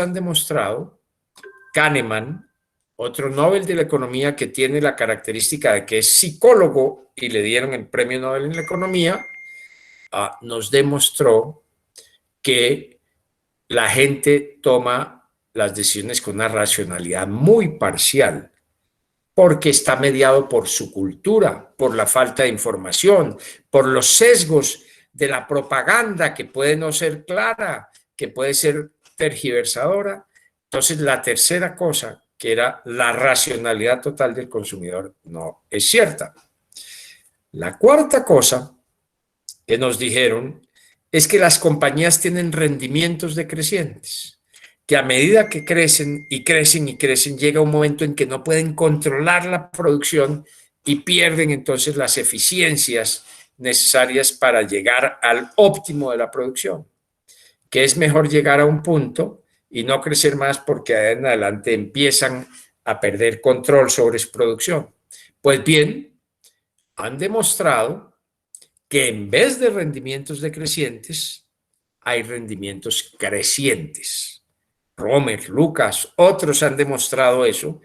han demostrado, Kahneman, otro Nobel de la Economía que tiene la característica de que es psicólogo y le dieron el premio Nobel en la Economía, nos demostró que la gente toma las decisiones con una racionalidad muy parcial, porque está mediado por su cultura, por la falta de información, por los sesgos de la propaganda que puede no ser clara, que puede ser tergiversadora. Entonces, la tercera cosa, que era la racionalidad total del consumidor, no es cierta. La cuarta cosa que nos dijeron es que las compañías tienen rendimientos decrecientes, que a medida que crecen y crecen y crecen, llega un momento en que no pueden controlar la producción y pierden entonces las eficiencias necesarias para llegar al óptimo de la producción, que es mejor llegar a un punto y no crecer más porque en adelante empiezan a perder control sobre su producción. Pues bien, han demostrado que en vez de rendimientos decrecientes, hay rendimientos crecientes. Romer, Lucas, otros han demostrado eso,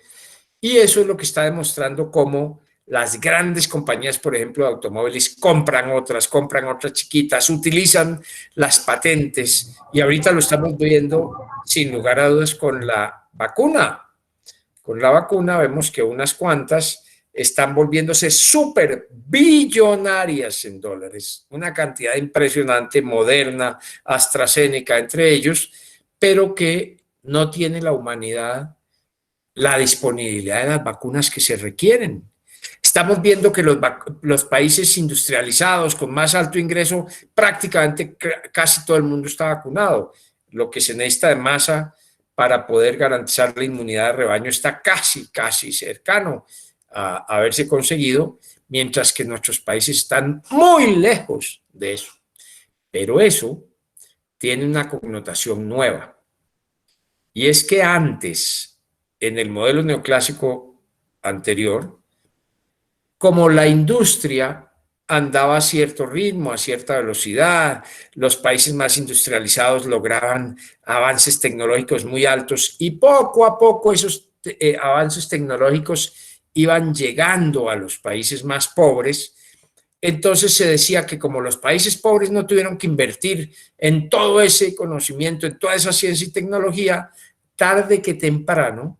y eso es lo que está demostrando cómo las grandes compañías, por ejemplo, de automóviles, compran otras chiquitas, utilizan las patentes, y ahorita lo estamos viendo sin lugar a dudas con la vacuna. Con la vacuna vemos que unas cuantas están volviéndose súper billonarias en dólares, una cantidad impresionante, Moderna, AstraZeneca, entre ellos, pero que no tiene la humanidad la disponibilidad de las vacunas que se requieren. Estamos viendo que los países industrializados con más alto ingreso, prácticamente casi todo el mundo está vacunado. Lo que se necesita de masa para poder garantizar la inmunidad de rebaño está casi cercano a haberse conseguido, mientras que nuestros países están muy lejos de eso. Pero eso tiene una connotación nueva. Y es que antes, en el modelo neoclásico anterior, como la industria andaba a cierto ritmo, a cierta velocidad, los países más industrializados lograban avances tecnológicos muy altos y poco a poco esos avances tecnológicos iban llegando a los países más pobres. Entonces se decía que como los países pobres no tuvieron que invertir en todo ese conocimiento, en toda esa ciencia y tecnología, tarde que temprano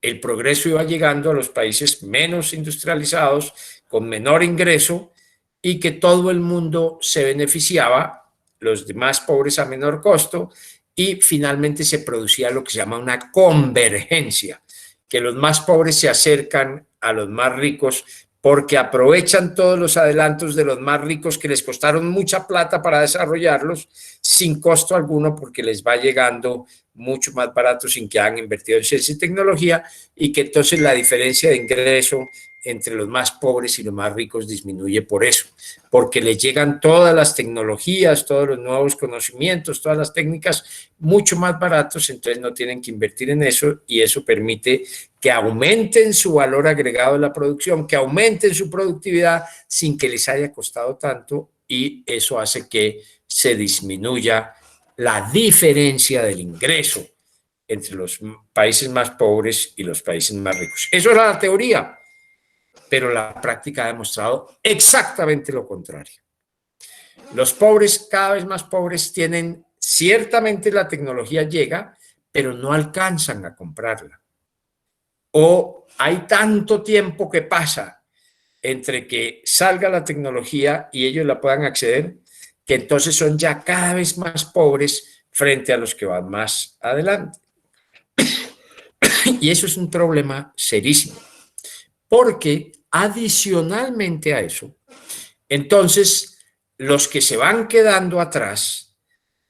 el progreso iba llegando a los países menos industrializados, con menor ingreso, y que todo el mundo se beneficiaba, los demás pobres a menor costo, y finalmente se producía lo que se llama una convergencia, que los más pobres se acercan a los más ricos porque aprovechan todos los adelantos de los más ricos que les costaron mucha plata para desarrollarlos sin costo alguno, porque les va llegando mucho más barato sin que hayan invertido en ciencia y tecnología, y que entonces la diferencia de ingreso entre los más pobres y los más ricos disminuye por eso, porque les llegan todas las tecnologías, todos los nuevos conocimientos, todas las técnicas mucho más baratos, entonces no tienen que invertir en eso, y eso permite que aumenten su valor agregado de la producción, que aumenten su productividad sin que les haya costado tanto, y eso hace que se disminuya la diferencia del ingreso entre los países más pobres y los países más ricos. Eso era la teoría, pero la práctica ha demostrado exactamente lo contrario. Los pobres, cada vez más pobres, tienen, ciertamente la tecnología llega, pero no alcanzan a comprarla. O hay tanto tiempo que pasa entre que salga la tecnología y ellos la puedan acceder, que entonces son ya cada vez más pobres frente a los que van más adelante. Y eso es un problema serísimo, porque adicionalmente a eso, entonces los que se van quedando atrás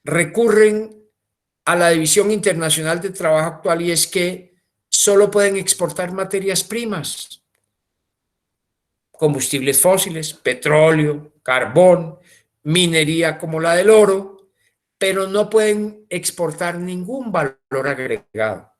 recurren a la División Internacional de Trabajo actual, y es que solo pueden exportar materias primas, combustibles fósiles, petróleo, carbón, minería como la del oro, pero no pueden exportar ningún valor agregado.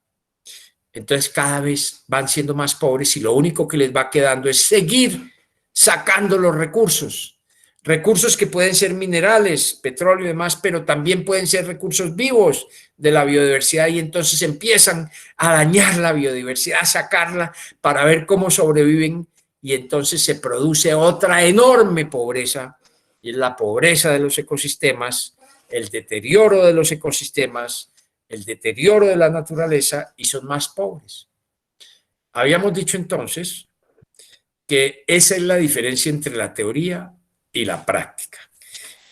Entonces cada vez van siendo más pobres y lo único que les va quedando es seguir sacando los recursos. recursos que pueden ser minerales, petróleo y demás, pero también pueden ser recursos vivos de la biodiversidad y entonces empiezan a dañar la biodiversidad, a sacarla para ver cómo sobreviven y entonces se produce otra enorme pobreza y es la pobreza de los ecosistemas, el deterioro de los ecosistemas, el deterioro de la naturaleza y son más pobres. Habíamos dicho entonces que esa es la diferencia entre la teoría y la práctica.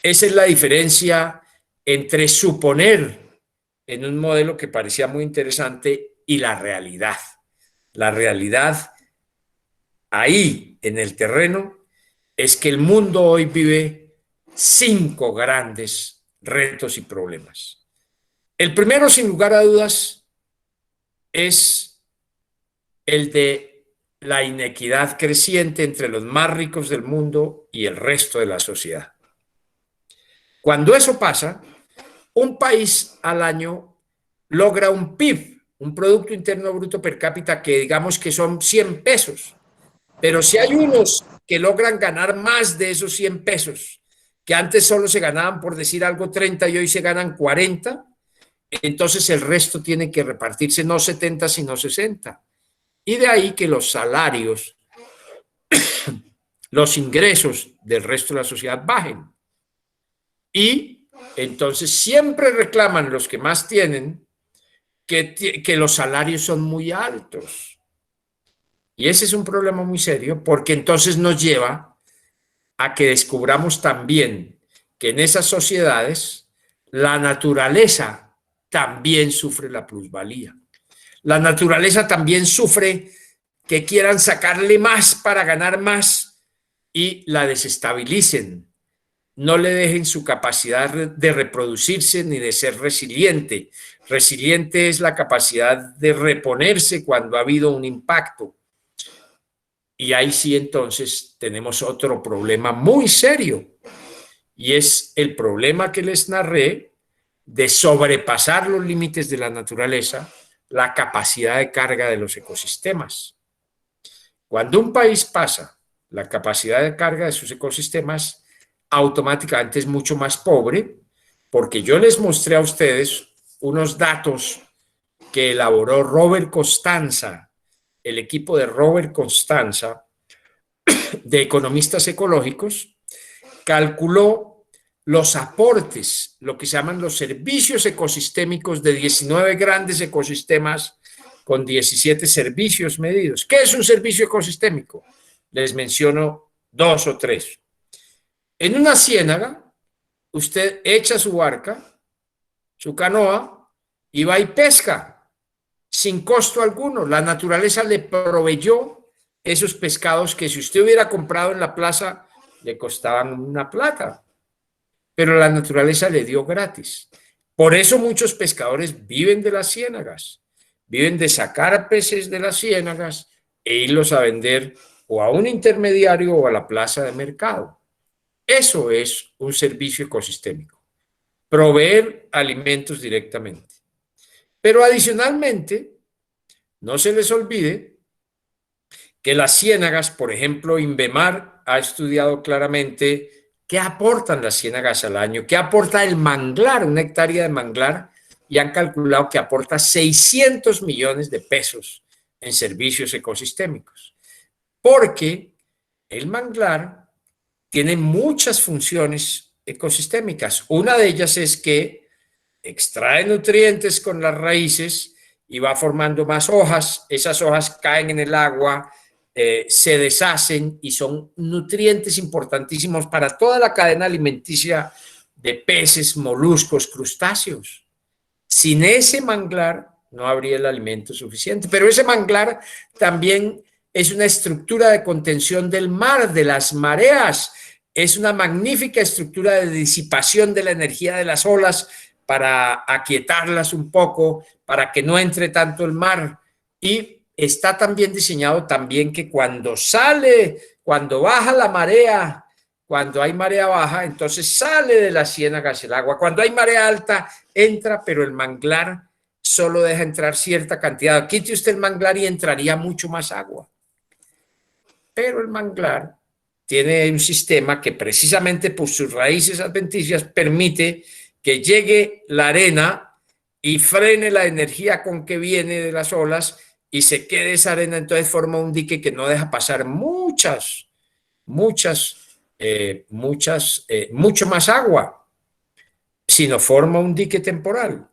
Esa es la diferencia entre suponer en un modelo que parecía muy interesante y la realidad. La realidad ahí en el terreno es que el mundo hoy vive 5 grandes retos y problemas. El primero, sin lugar a dudas, es el de la inequidad creciente entre los más ricos del mundo y el resto de la sociedad. Cuando eso pasa, un país al año logra un PIB, un Producto Interno Bruto per cápita, que digamos que son 100 pesos. Pero si hay unos que logran ganar más de esos 100 pesos, que antes solo se ganaban, por decir algo, 30 y hoy se ganan 40, entonces el resto tiene que repartirse no 70, sino 60. Y de ahí que los salarios, los ingresos del resto de la sociedad bajen. Y entonces siempre reclaman los que más tienen que los salarios son muy altos. Y ese es un problema muy serio porque entonces nos lleva a que descubramos también que en esas sociedades la naturaleza también sufre la plusvalía. La naturaleza también sufre que quieran sacarle más para ganar más y la desestabilicen. No le dejen su capacidad de reproducirse ni de ser resiliente. Resiliente es la capacidad de reponerse cuando ha habido un impacto. Y ahí sí entonces tenemos otro problema muy serio y es el problema que les narré de sobrepasar los límites de la naturaleza, la capacidad de carga de los ecosistemas. Cuando un país pasa la capacidad de carga de sus ecosistemas, automáticamente es mucho más pobre, porque yo les mostré a ustedes unos datos que elaboró Robert Costanza, el equipo de Robert Costanza, de economistas ecológicos, calculó los aportes, lo que se llaman los servicios ecosistémicos de 19 grandes ecosistemas con 17 servicios medidos. ¿Qué es un servicio ecosistémico? Les menciono 2 o 3. En una ciénaga, usted echa su barca, su canoa, y va y pesca sin costo alguno. La naturaleza le proveyó esos pescados que si usted hubiera comprado en la plaza le costaban una plata, pero la naturaleza le dio gratis. Por eso muchos pescadores viven de las ciénagas, viven de sacar peces de las ciénagas e irlos a vender o a un intermediario o a la plaza de mercado. Eso es un servicio ecosistémico, proveer alimentos directamente. Pero adicionalmente, no se les olvide que las ciénagas, por ejemplo, Inbemar ha estudiado claramente qué aportan las ciénagas al año, qué aporta el manglar, una hectárea de manglar, y han calculado que aporta 600 millones de pesos en servicios ecosistémicos, porque el manglar tiene muchas funciones ecosistémicas. Una de ellas es que extrae nutrientes con las raíces y va formando más hojas. Esas hojas caen en el agua, se deshacen y son nutrientes importantísimos para toda la cadena alimenticia de peces, moluscos, crustáceos. Sin ese manglar no habría el alimento suficiente, pero ese manglar también es una estructura de contención del mar, de las mareas, es una magnífica estructura de disipación de la energía de las olas para aquietarlas un poco, para que no entre tanto el mar, y está también diseñado también que cuando baja la marea, cuando hay marea baja, entonces sale de la ciénaga el agua. Cuando hay marea alta, entra, pero el manglar solo deja entrar cierta cantidad. Quite usted el manglar y entraría mucho más agua. Pero el manglar tiene un sistema que precisamente por sus raíces adventicias permite que llegue la arena y frene la energía con que viene de las olas y se quede esa arena, entonces forma un dique que no deja pasar mucho más agua, sino forma un dique temporal.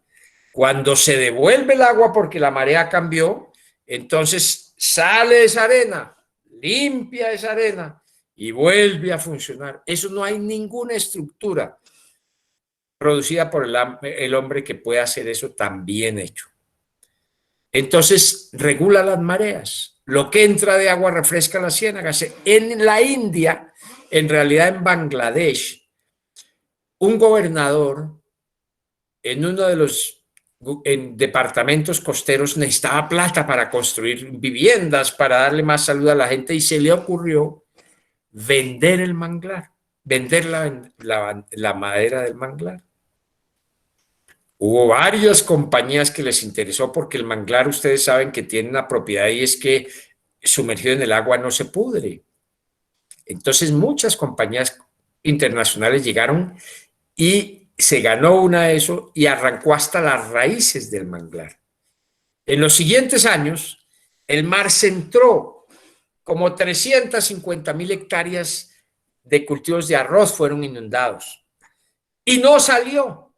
Cuando se devuelve el agua porque la marea cambió, entonces sale esa arena, limpia esa arena y vuelve a funcionar. Eso no hay ninguna estructura producida por el hombre que pueda hacer eso tan bien hecho. Entonces regula las mareas. Lo que entra de agua refresca las ciénagas. En la India, en realidad en Bangladesh, un gobernador en uno de los departamentos costeros necesitaba plata para construir viviendas, para darle más salud a la gente, y se le ocurrió vender el manglar, vender la madera del manglar. Hubo varias compañías que les interesó porque el manglar, ustedes saben que tiene una propiedad y es que sumergido en el agua no se pudre. Entonces muchas compañías internacionales llegaron y se ganó una de eso y arrancó hasta las raíces del manglar. En los siguientes años, el mar centró como 350.000 hectáreas de cultivos de arroz fueron inundados y no salió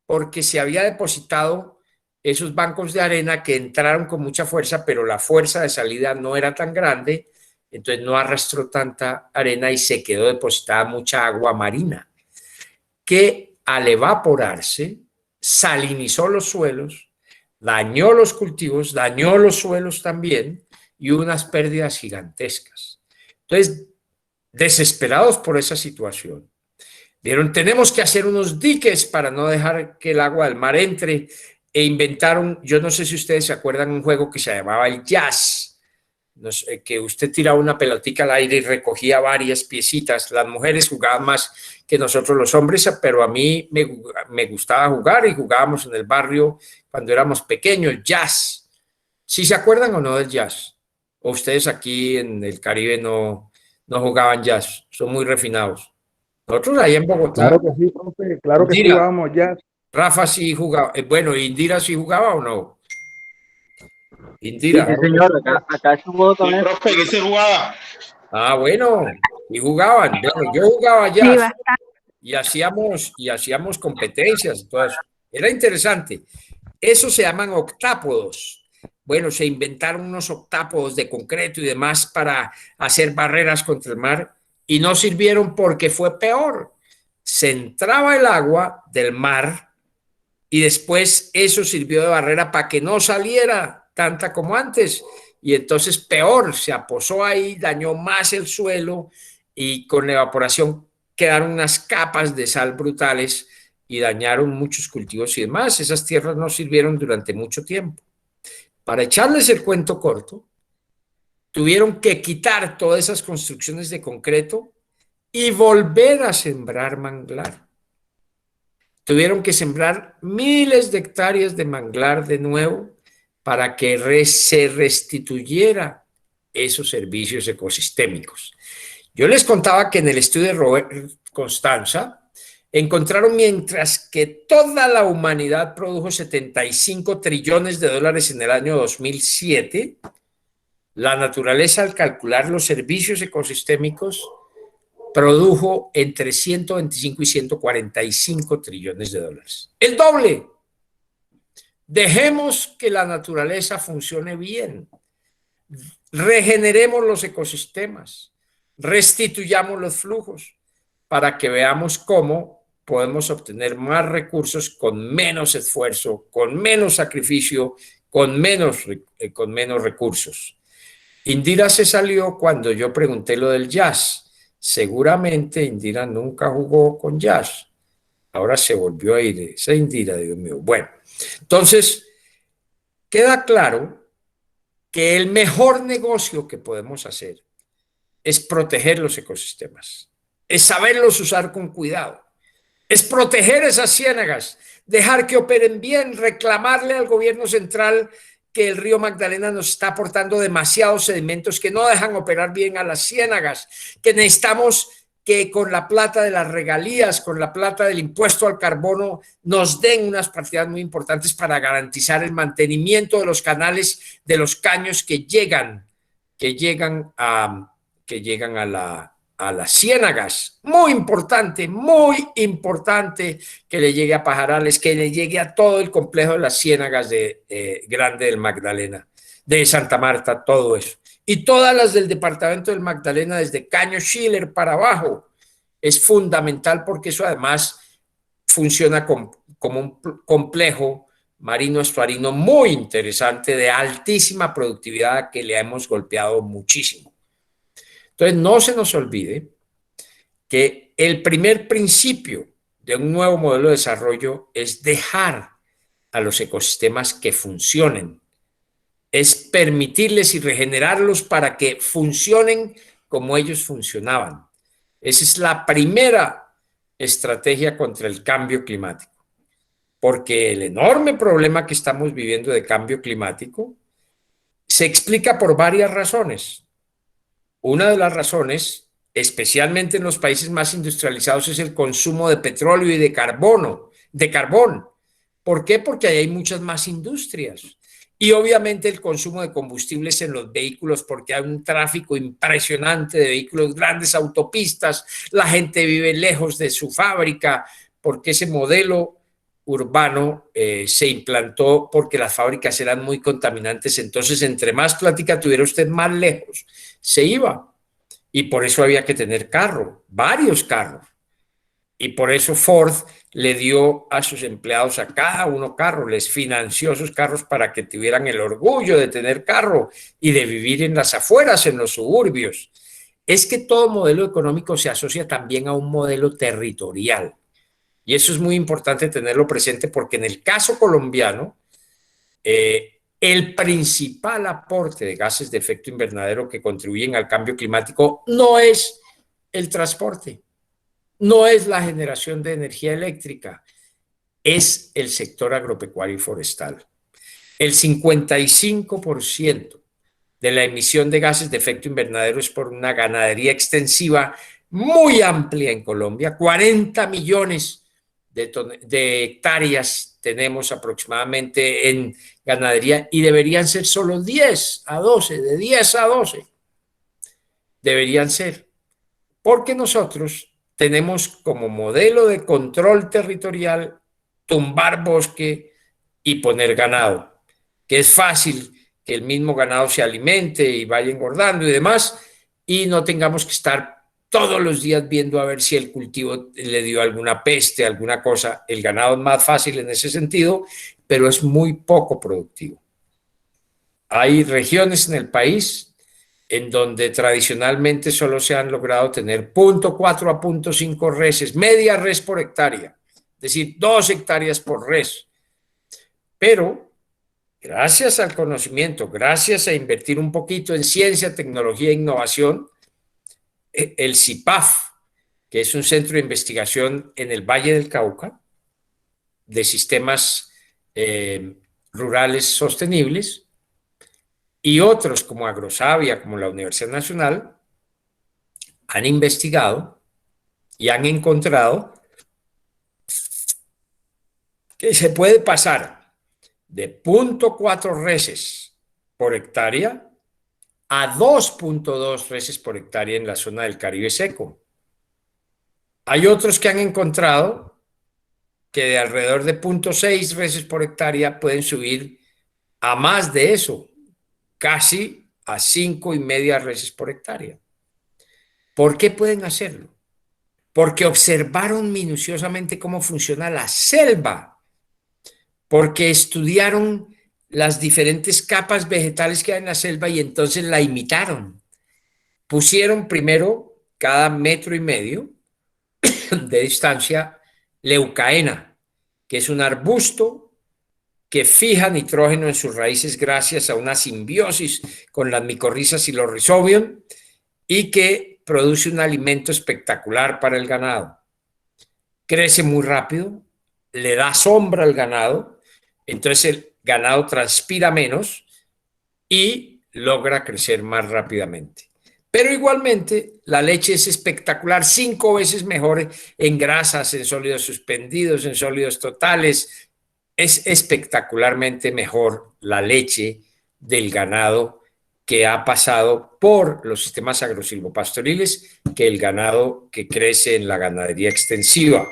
porque se había depositado esos bancos de arena que entraron con mucha fuerza, pero la fuerza de salida no era tan grande, entonces no arrastró tanta arena y se quedó depositada mucha agua marina, que al evaporarse salinizó los suelos, dañó los cultivos, dañó los suelos también y hubo unas pérdidas gigantescas. Entonces, desesperados por esa situación, dijeron, tenemos que hacer unos diques para no dejar que el agua del mar entre, e inventaron, yo no sé si ustedes se acuerdan, un juego que se llamaba el jazz, no sé, que usted tiraba una pelotica al aire y recogía varias piecitas. Las mujeres jugaban más que nosotros los hombres, pero a mí me gustaba jugar y jugábamos en el barrio cuando éramos pequeños, jazz. ¿Sí se acuerdan o no del jazz? ¿O ustedes aquí en el Caribe no jugaban jazz? Son muy refinados. Nosotros ahí en Bogotá. Claro que sí, profe, claro que sí Indira, jugábamos jazz. Rafa sí jugaba. Bueno, Indira sí jugaba o no. Sí, Indira. sí, Claro que señor, sí, profe. acá es un juego Sí, también. profe, ¿qué se jugaba? Ah, bueno, y jugaban. Bueno, yo jugaba Sí, jazz y hacíamos competencias y todo eso. Era interesante. Eso se llaman octápodos. Bueno, se inventaron unos octápodos de concreto y demás para hacer barreras contra el mar y no sirvieron porque fue peor. Se entraba el agua del mar y después eso sirvió de barrera para que no saliera tanta como antes. Y entonces peor, se aposó ahí, dañó más el suelo y con la evaporación quedaron unas capas de sal brutales y dañaron muchos cultivos y demás. Esas tierras no sirvieron durante mucho tiempo. Para echarles el cuento corto, tuvieron que quitar todas esas construcciones de concreto y volver a sembrar manglar. Tuvieron que sembrar miles de hectáreas de manglar de nuevo para que se restituyera esos servicios ecosistémicos. Yo les contaba que en el estudio de Robert Constanza encontraron, mientras que toda la humanidad produjo 75 trillones de dólares en el año 2007, la naturaleza, al calcular los servicios ecosistémicos, produjo entre 125 y 145 trillones de dólares. El doble. Dejemos que la naturaleza funcione bien. Regeneremos los ecosistemas. Restituyamos los flujos para que veamos cómo podemos obtener más recursos con menos esfuerzo, con menos sacrificio, con menos recursos. Indira se salió cuando yo pregunté lo del jazz. Seguramente Indira nunca jugó con jazz. Ahora se volvió a ir. Esa Indira, Dios mío. Bueno, entonces queda claro que el mejor negocio que podemos hacer es proteger los ecosistemas, es saberlos usar con cuidado, es proteger esas ciénagas, dejar que operen bien, reclamarle al gobierno central que el río Magdalena nos está aportando demasiados sedimentos que no dejan operar bien a las ciénagas, que necesitamos que con la plata de las regalías, con la plata del impuesto al carbono, nos den unas partidas muy importantes para garantizar el mantenimiento de los canales, de los caños que llegan a las ciénagas. Muy importante que le llegue a Pajarales, que le llegue a todo el complejo de las ciénagas de Grande del Magdalena, de Santa Marta, todo eso. Y todas las del departamento del Magdalena, desde Caño Schiller para abajo. Es fundamental porque eso además funciona como un complejo marino estuarino muy interesante, de altísima productividad, que le hemos golpeado muchísimo. Entonces, no se nos olvide que el primer principio de un nuevo modelo de desarrollo es dejar a los ecosistemas que funcionen, es permitirles y regenerarlos para que funcionen como ellos funcionaban. Esa es la primera estrategia contra el cambio climático, porque el enorme problema que estamos viviendo de cambio climático se explica por varias razones. Una de las razones, especialmente en los países más industrializados, es el consumo de petróleo y de carbón. ¿Por qué? Porque ahí hay muchas más industrias. Y obviamente el consumo de combustibles en los vehículos, porque hay un tráfico impresionante de vehículos, grandes autopistas, la gente vive lejos de su fábrica, porque ese modelo urbano se implantó porque las fábricas eran muy contaminantes. Entonces, entre más plática tuviera usted, más lejos se iba. Y por eso había que tener carro, varios carros. Y por eso Ford le dio a sus empleados, a cada uno carro, les financió sus carros para que tuvieran el orgullo de tener carro y de vivir en las afueras, en los suburbios. Es que todo modelo económico se asocia también a un modelo territorial. Y eso es muy importante tenerlo presente, porque en el caso colombiano, el principal aporte de gases de efecto invernadero que contribuyen al cambio climático no es el transporte, no es la generación de energía eléctrica, es el sector agropecuario y forestal. El 55% de la emisión de gases de efecto invernadero es por una ganadería extensiva muy amplia en Colombia. 40 millones de hectáreas tenemos aproximadamente en ganadería, y deberían ser solo 10 a 12, de 10 a 12 deberían ser, porque nosotros tenemos como modelo de control territorial tumbar bosque y poner ganado, que es fácil que el mismo ganado se alimente y vaya engordando y demás, y no tengamos que estar todos los días viendo a ver si el cultivo le dio alguna peste, alguna cosa. El ganado es más fácil en ese sentido, pero es muy poco productivo. Hay regiones en el país en donde tradicionalmente solo se han logrado tener 0,4 a 0,5 reses, media res por hectárea, es decir, 2 hectáreas por res. Pero gracias al conocimiento, gracias a invertir un poquito en ciencia, tecnología e innovación, el CIPAF, que es un centro de investigación en el Valle del Cauca de sistemas rurales sostenibles, y otros como Agrosavia, como la Universidad Nacional, han investigado y han encontrado que se puede pasar de 0,4 reses por hectárea a 2,2 reses por hectárea en la zona del Caribe seco. Hay otros que han encontrado que de alrededor de 0,6 reses por hectárea pueden subir a más de eso, casi a 5,5 reses por hectárea. ¿Por qué pueden hacerlo? Porque observaron minuciosamente cómo funciona la selva, porque estudiaron las diferentes capas vegetales que hay en la selva y entonces la imitaron. Pusieron primero cada 1,5 metros de distancia leucaena, que es un arbusto que fija nitrógeno en sus raíces gracias a una simbiosis con las micorrizas y los rhizobium, y que produce un alimento espectacular para el ganado. Crece muy rápido, le da sombra al ganado, entonces el ganado transpira menos y logra crecer más rápidamente. Pero igualmente la leche es espectacular, 5 veces mejor en grasas, en sólidos suspendidos, en sólidos totales. Es espectacularmente mejor la leche del ganado que ha pasado por los sistemas agrosilvopastoriles que el ganado que crece en la ganadería extensiva.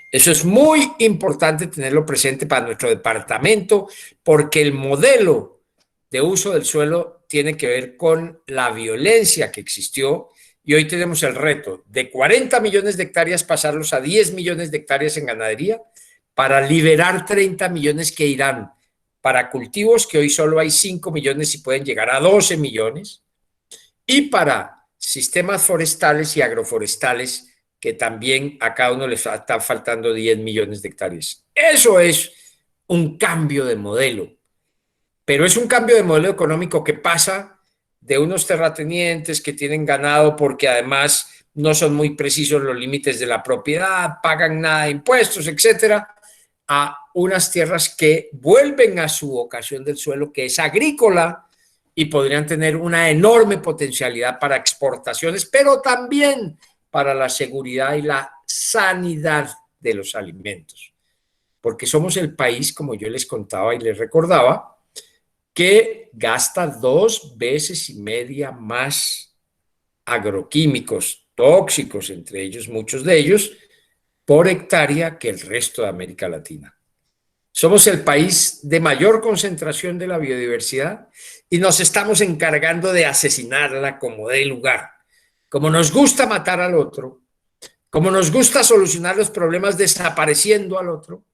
Eso es muy importante tenerlo presente para nuestro departamento, porque el modelo de uso del suelo tiene que ver con la violencia que existió, y hoy tenemos el reto de 40 millones de hectáreas pasarlos a 10 millones de hectáreas en ganadería para liberar 30 millones que irán para cultivos, que hoy solo hay 5 millones y pueden llegar a 12 millones, y para sistemas forestales y agroforestales, que también a cada uno les está faltando 10 millones de hectáreas. Eso es un cambio de modelo, pero es un cambio de modelo económico que pasa de unos terratenientes que tienen ganado porque además no son muy precisos los límites de la propiedad, pagan nada de impuestos, etcétera, a unas tierras que vuelven a su vocación del suelo, que es agrícola, y podrían tener una enorme potencialidad para exportaciones, pero también para la seguridad y la sanidad de los alimentos. Porque somos el país, como yo les contaba y les recordaba, que gasta 2,5 veces más agroquímicos tóxicos, entre ellos muchos de ellos, por hectárea que el resto de América Latina. Somos el país de mayor concentración de la biodiversidad y nos estamos encargando de asesinarla como dé lugar. Como nos gusta matar al otro, como nos gusta solucionar los problemas desapareciendo al otro,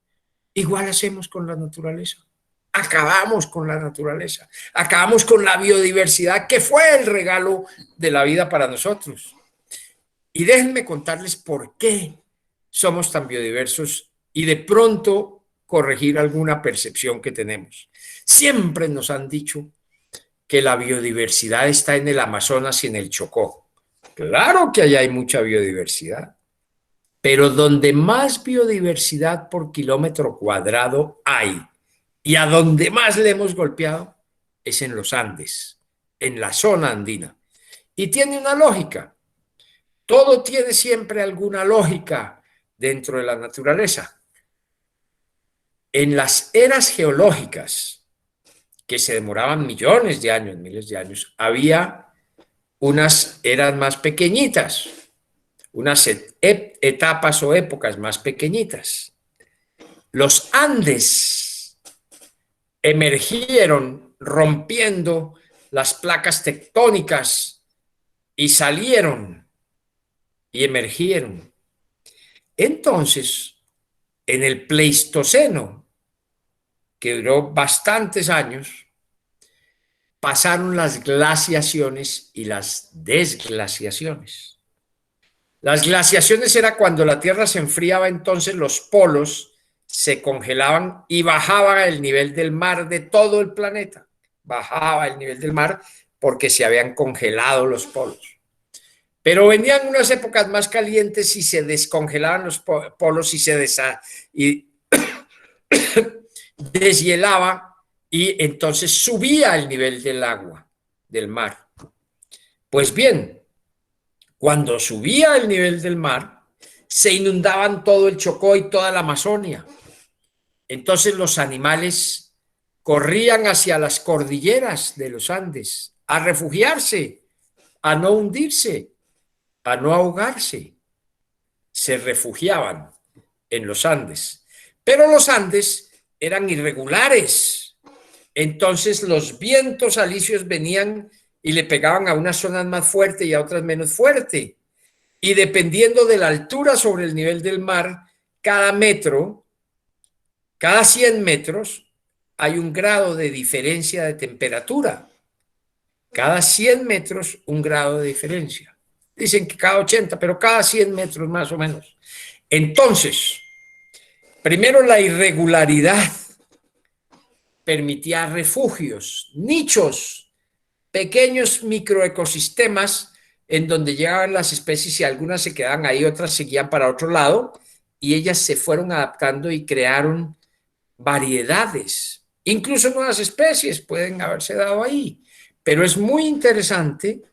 igual hacemos con la naturaleza. Acabamos con la naturaleza, acabamos con la biodiversidad que fue el regalo de la vida para nosotros. Y déjenme contarles por qué somos tan biodiversos y de pronto corregir alguna percepción que tenemos. Siempre nos han dicho que la biodiversidad está en el Amazonas y en el Chocó. Claro que allá hay mucha biodiversidad, pero donde más biodiversidad por kilómetro cuadrado hay y a donde más le hemos golpeado es en los Andes, en la zona andina. Y tiene una lógica. Todo tiene siempre alguna lógica dentro de la naturaleza. En las eras geológicas, que se demoraban millones de años, miles de años, había unas eras más pequeñitas, unas etapas o épocas más pequeñitas. Los Andes emergieron rompiendo las placas tectónicas y salieron y emergieron. Entonces, en el Pleistoceno, que duró bastantes años, pasaron las glaciaciones y las desglaciaciones. Las glaciaciones era cuando la Tierra se enfriaba, entonces los polos se congelaban y bajaba el nivel del mar de todo el planeta. Bajaba el nivel del mar porque se habían congelado los polos. Pero venían unas épocas más calientes y se descongelaban los polos y deshielaba, y entonces subía el nivel del agua, del mar. Pues bien, cuando subía el nivel del mar, se inundaban todo el Chocó y toda la Amazonia. Entonces los animales corrían hacia las cordilleras de los Andes a refugiarse, a no hundirse, a no ahogarse. Se refugiaban en los Andes. Pero los Andes eran irregulares. Entonces los vientos alisios venían y le pegaban a unas zonas más fuerte y a otras menos fuerte. Y dependiendo de la altura sobre el nivel del mar, cada metro, cada 100 metros, hay un grado de diferencia de temperatura. Cada 100 metros, un grado de diferencia. Dicen que cada 80, pero cada 100 metros más o menos. Entonces, primero la irregularidad permitía refugios, nichos, pequeños microecosistemas en donde llegaban las especies y algunas se quedaban ahí, otras seguían para otro lado, y ellas se fueron adaptando y crearon variedades. Incluso nuevas especies pueden haberse dado ahí. Pero es muy interesante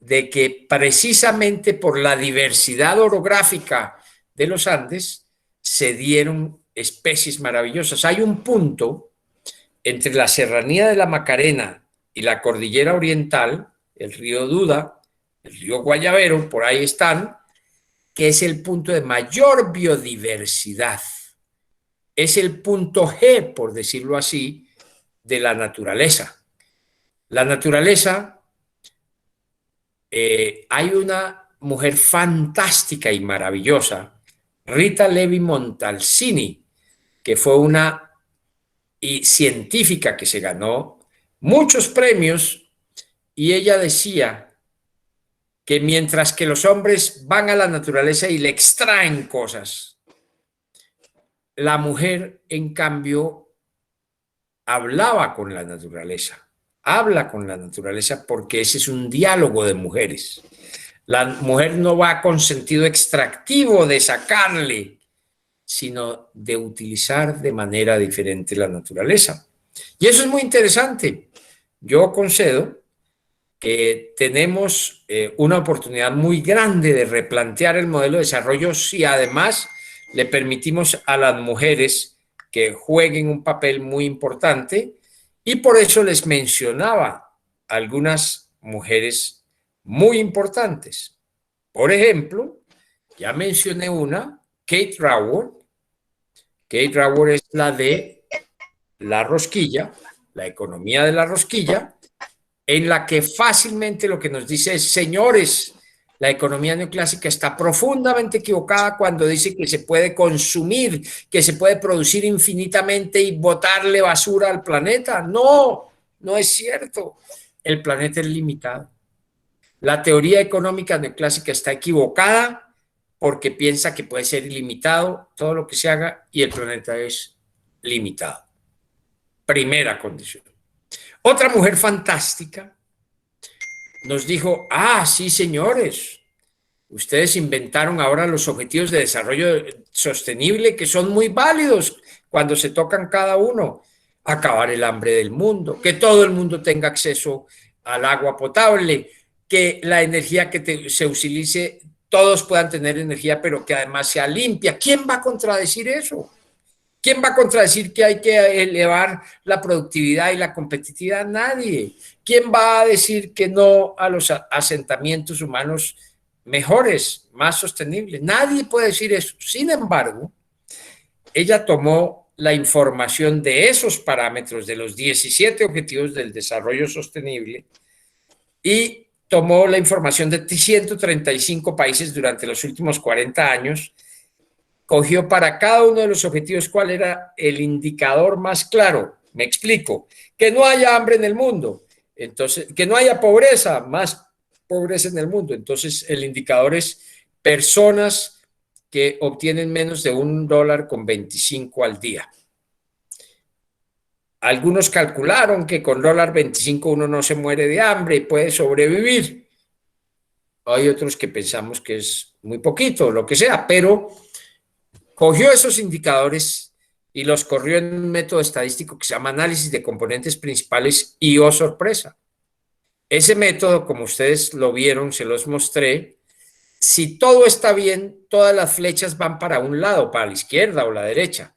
de que precisamente por la diversidad orográfica de los Andes se dieron especies maravillosas. Hay un punto entre la serranía de la Macarena y la cordillera oriental, el río Duda, el río Guayabero, por ahí están, que es el punto de mayor biodiversidad. Es el punto G, por decirlo así, de la naturaleza. La naturaleza, hay una mujer fantástica y maravillosa, Rita Levi Montalcini, que fue una científica que se ganó muchos premios, y ella decía que mientras que los hombres van a la naturaleza y le extraen cosas, la mujer, en cambio, hablaba con la naturaleza, habla con la naturaleza, porque ese es un diálogo de mujeres. La mujer no va con sentido extractivo de sacarle, sino de utilizar de manera diferente la naturaleza. Y eso es muy interesante. Yo concedo que tenemos una oportunidad muy grande de replantear el modelo de desarrollo si además le permitimos a las mujeres que jueguen un papel muy importante, y por eso les mencionaba algunas mujeres muy importantes. Por ejemplo, ya mencioné una, Kate Raworth. Kate Raworth es la de la rosquilla, la economía de la rosquilla, en la que fácilmente lo que nos dice es: señores, la economía neoclásica está profundamente equivocada cuando dice que se puede consumir, que se puede producir infinitamente y botarle basura al planeta. No, no es cierto. El planeta es limitado. La teoría económica neoclásica está equivocada porque piensa que puede ser ilimitado todo lo que se haga, y el planeta es limitado. Primera condición. Otra mujer fantástica nos dijo: ah, sí, señores, ustedes inventaron ahora los objetivos de desarrollo sostenible, que son muy válidos cuando se tocan cada uno. Acabar el hambre del mundo, que todo el mundo tenga acceso al agua potable, que la energía que se utilice, todos puedan tener energía, pero que además sea limpia. ¿Quién va a contradecir eso? ¿Quién va a contradecir que hay que elevar la productividad y la competitividad? Nadie. ¿Quién va a decir que no a los asentamientos humanos mejores, más sostenibles? Nadie puede decir eso. Sin embargo, ella tomó la información de esos parámetros, de los 17 objetivos del desarrollo sostenible, y tomó la información de 135 países durante los últimos 40 años, cogió para cada uno de los objetivos cuál era el indicador más claro. Me explico: que no haya hambre en el mundo, entonces, que no haya pobreza, más pobreza en el mundo. Entonces, el indicador es personas que obtienen menos de $1.25 al día. Algunos calcularon que con $1.25 uno no se muere de hambre y puede sobrevivir. Hay otros que pensamos que es muy poquito, lo que sea, pero cogió esos indicadores y los corrió en un método estadístico que se llama análisis de componentes principales, y oh sorpresa, ese método, como ustedes lo vieron, se los mostré, si todo está bien, todas las flechas van para un lado, para la izquierda o la derecha,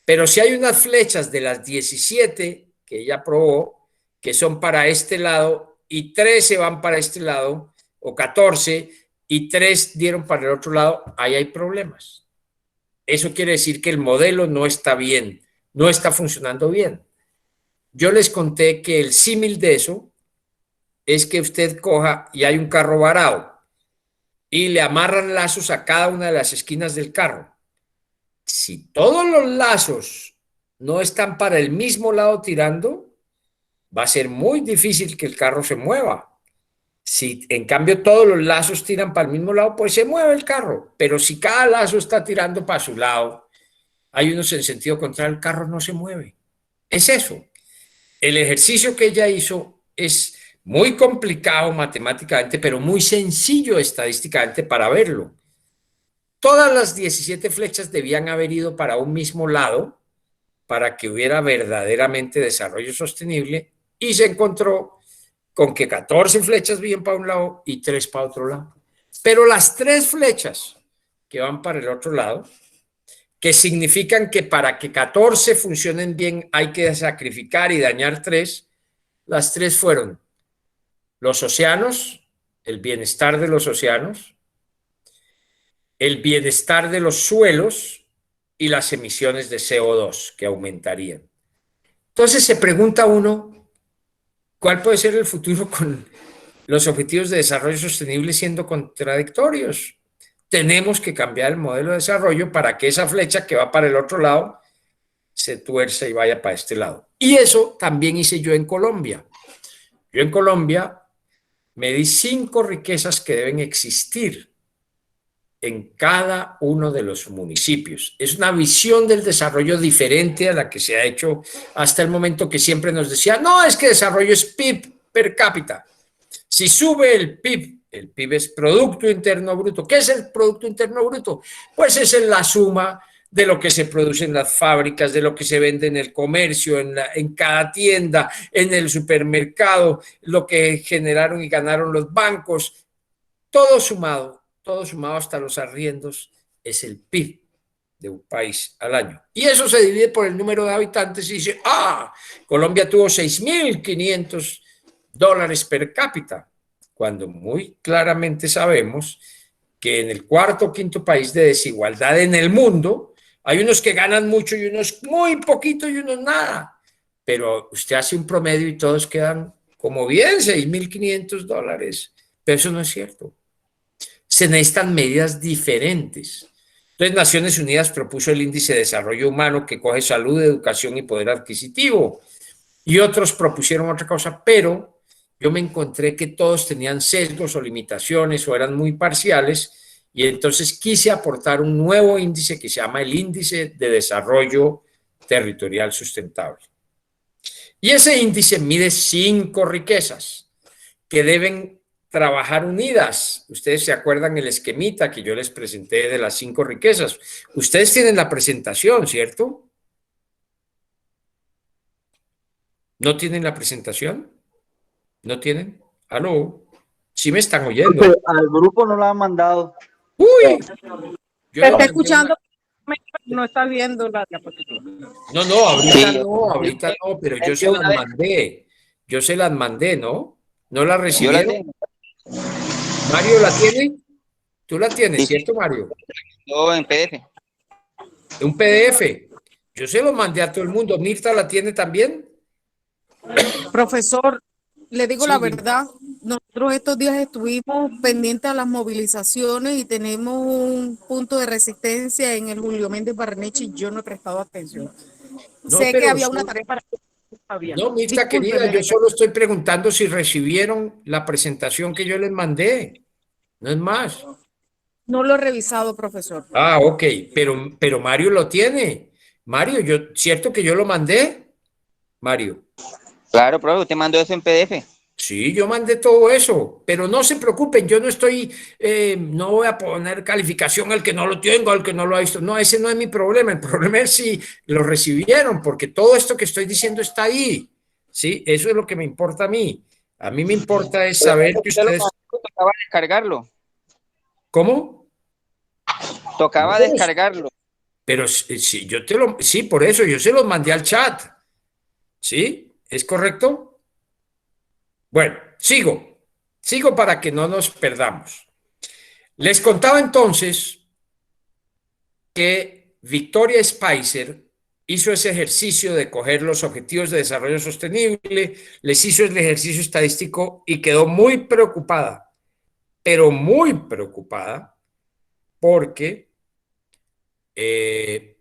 pero si hay unas flechas de las 17 que ella probó, que son para este lado, y 13 van para este lado, o 14, y 3 dieron para el otro lado, ahí hay problemas. Eso quiere decir que el modelo no está bien, no está funcionando bien. Yo les conté que el símil de eso es que usted coja y hay un carro varado y le amarran lazos a cada una de las esquinas del carro. Si todos los lazos no están para el mismo lado tirando, va a ser muy difícil que el carro se mueva. Si en cambio todos los lazos tiran para el mismo lado, pues se mueve el carro. Pero si cada lazo está tirando para su lado, hay unos en sentido contrario, el carro no se mueve. Es eso. El ejercicio que ella hizo es muy complicado matemáticamente, pero muy sencillo estadísticamente para verlo. Todas las 17 flechas debían haber ido para un mismo lado para que hubiera verdaderamente desarrollo sostenible, y se encontró con que 14 flechas vienen para un lado y 3 para otro lado. Pero las 3 flechas que van para el otro lado, que significan que para que 14 funcionen bien hay que sacrificar y dañar 3, las 3 fueron los océanos, el bienestar de los océanos, el bienestar de los suelos y las emisiones de CO2 que aumentarían. Entonces se pregunta uno, ¿cuál puede ser el futuro con los objetivos de desarrollo sostenible siendo contradictorios? Tenemos que cambiar el modelo de desarrollo para que esa flecha que va para el otro lado se tuerza y vaya para este lado. Y eso también hice yo en Colombia. Yo en Colombia me di 5 riquezas que deben existir en cada uno de los municipios. Es una visión del desarrollo diferente a la que se ha hecho hasta el momento, que siempre nos decía, no, es que desarrollo es PIB per cápita. Si sube el PIB es Producto Interno Bruto. ¿Qué es el Producto Interno Bruto? Pues es la suma de lo que se produce en las fábricas, de lo que se vende en el comercio, en cada tienda, en el supermercado, lo que generaron y ganaron los bancos, todo sumado hasta los arriendos, es el PIB de un país al año. Y eso se divide por el número de habitantes y dice, Colombia tuvo $6.500 per cápita, cuando muy claramente sabemos que en el cuarto o quinto país de desigualdad en el mundo, hay unos que ganan mucho y unos muy poquito y unos nada. Pero usted hace un promedio y todos quedan como bien, $6.500. Pero eso no es cierto. Se necesitan medidas diferentes. Entonces, Naciones Unidas propuso el Índice de Desarrollo Humano, que coge salud, educación y poder adquisitivo. Y otros propusieron otra cosa, pero yo me encontré que todos tenían sesgos o limitaciones o eran muy parciales, y entonces quise aportar un nuevo índice que se llama el Índice de Desarrollo Territorial Sustentable. Y ese índice mide 5 riquezas que deben trabajar unidas. Ustedes se acuerdan el esquemita que yo les presenté de las 5 riquezas. Ustedes tienen la presentación, ¿cierto? ¿No tienen la presentación? ¿No tienen? ¿Aló? ¿Sí me están oyendo? Al grupo no la han mandado. ¡Uy! Yo está escuchando, no está viendo la diapositiva. Ahorita no, pero yo se las mandé. Yo se las mandé, ¿no? ¿No la recibieron? ¿Mario la tiene? ¿Tú la tienes, cierto, Mario? Yo en PDF. Un PDF. Yo se lo mandé a todo el mundo. ¿Mirta la tiene también? Profesor, le digo Sí, la verdad, nosotros estos días estuvimos pendientes a las movilizaciones y tenemos un punto de resistencia en el Julio Méndez Barrenechea y yo no he prestado atención. No, Sé pero que había una tarea para... No, Mirta querida, yo solo estoy preguntando si recibieron la presentación que yo les mandé. No es más. No lo he revisado, profesor. Ok, pero Mario lo tiene. Mario, ¿cierto que yo lo mandé? Mario. Claro, profe, usted mandó eso en PDF. Sí, yo mandé todo eso, pero no se preocupen, yo no estoy, no voy a poner calificación al que no lo tengo, al que no lo ha visto. No, ese no es mi problema. El problema es si lo recibieron, porque todo esto que estoy diciendo está ahí. Sí, eso es lo que me importa a mí. A mí me importa es saber que ustedes... Tocaba descargarlo. ¿Cómo? Tocaba descargarlo. Pero sí, sí, por eso yo se los mandé al chat. ¿Sí? ¿Es correcto? Bueno, sigo para que no nos perdamos. Les contaba entonces que Victoria Spicer hizo ese ejercicio de coger los objetivos de desarrollo sostenible, les hizo el ejercicio estadístico y quedó muy preocupada, pero muy preocupada, porque 3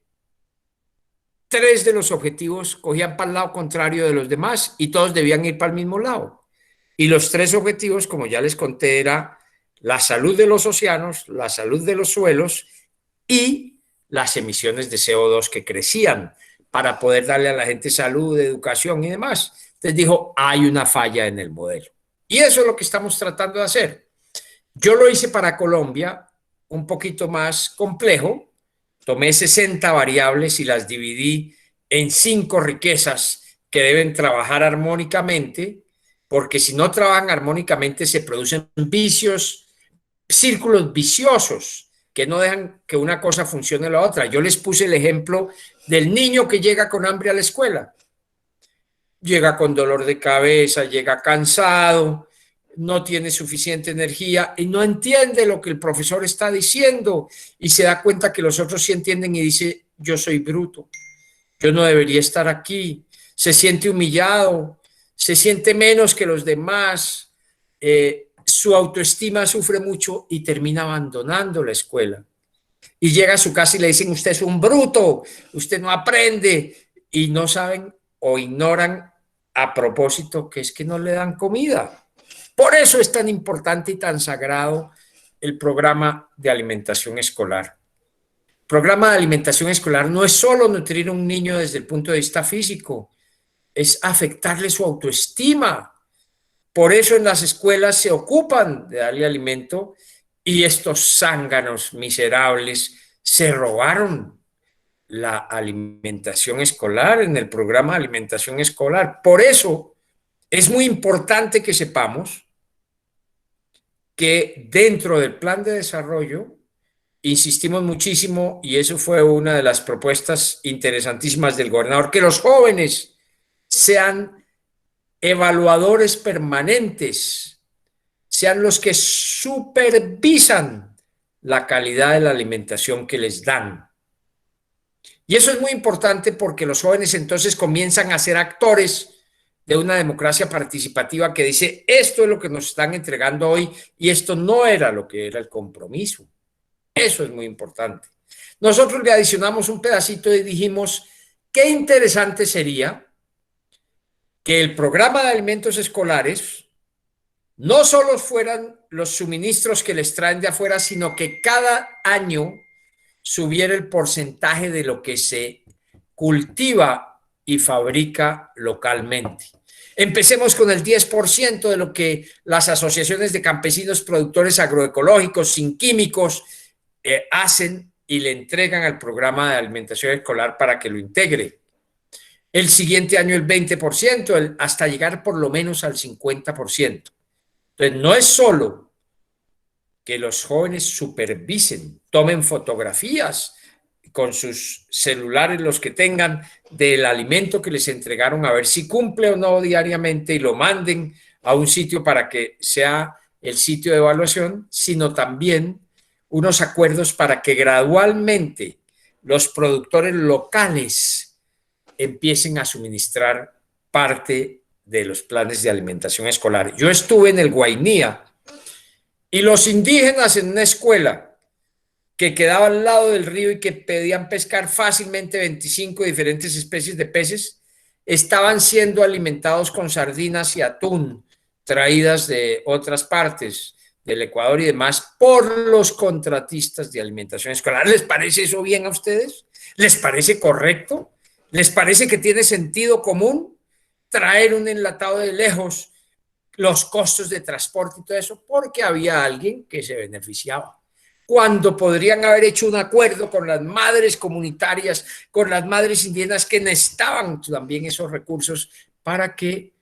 de los objetivos cogían para el lado contrario de los demás y todos debían ir para el mismo lado. Y los 3 objetivos, como ya les conté, era la salud de los océanos, la salud de los suelos y las emisiones de CO2 que crecían para poder darle a la gente salud, educación y demás. Entonces dijo, hay una falla en el modelo. Y eso es lo que estamos tratando de hacer. Yo lo hice para Colombia un poquito más complejo. Tomé 60 variables y las dividí en 5 riquezas que deben trabajar armónicamente porque si no trabajan armónicamente se producen vicios, círculos viciosos que no dejan que una cosa funcione la otra. Yo les puse el ejemplo del niño que llega con hambre a la escuela. Llega con dolor de cabeza, llega cansado, no tiene suficiente energía y no entiende lo que el profesor está diciendo y se da cuenta que los otros sí entienden y dice, yo soy bruto, yo no debería estar aquí. Se siente humillado, se siente menos que los demás, su autoestima sufre mucho y termina abandonando la escuela. Y llega a su casa y le dicen, usted es un bruto, usted no aprende, y no saben o ignoran a propósito que es que no le dan comida. Por eso es tan importante y tan sagrado el programa de alimentación escolar. El programa de alimentación escolar no es solo nutrir a un niño desde el punto de vista físico, es afectarle su autoestima. Por eso en las escuelas se ocupan de darle alimento y estos zánganos miserables se robaron la alimentación escolar en el programa de alimentación escolar. Por eso es muy importante que sepamos que dentro del plan de desarrollo insistimos muchísimo, y eso fue una de las propuestas interesantísimas del gobernador, que los jóvenes sean evaluadores permanentes, sean los que supervisan la calidad de la alimentación que les dan. Y eso es muy importante porque los jóvenes entonces comienzan a ser actores de una democracia participativa que dice, esto es lo que nos están entregando hoy y esto no era lo que era el compromiso. Eso es muy importante. Nosotros le adicionamos un pedacito y dijimos, qué interesante sería que el programa de alimentos escolares no solo fueran los suministros que les traen de afuera, sino que cada año subiera el porcentaje de lo que se cultiva y fabrica localmente. Empecemos con el 10% de lo que las asociaciones de campesinos productores agroecológicos sin químicos hacen y le entregan al programa de alimentación escolar para que lo integre. El siguiente año el 20%, hasta llegar por lo menos al 50%. Entonces, no es solo que los jóvenes supervisen, tomen fotografías con sus celulares, los que tengan, del alimento que les entregaron, a ver si cumple o no diariamente y lo manden a un sitio para que sea el sitio de evaluación, sino también unos acuerdos para que gradualmente los productores locales empiecen a suministrar parte de los planes de alimentación escolar. Yo estuve en el Guainía y los indígenas en una escuela que quedaba al lado del río y que pedían pescar fácilmente 25 diferentes especies de peces, estaban siendo alimentados con sardinas y atún traídas de otras partes del Ecuador y demás por los contratistas de alimentación escolar. ¿Les parece eso bien a ustedes? ¿Les parece correcto? ¿Les parece que tiene sentido común traer un enlatado de lejos, los costos de transporte y todo eso? Porque había alguien que se beneficiaba, cuando podrían haber hecho un acuerdo con las madres comunitarias, con las madres indígenas que necesitaban también esos recursos para que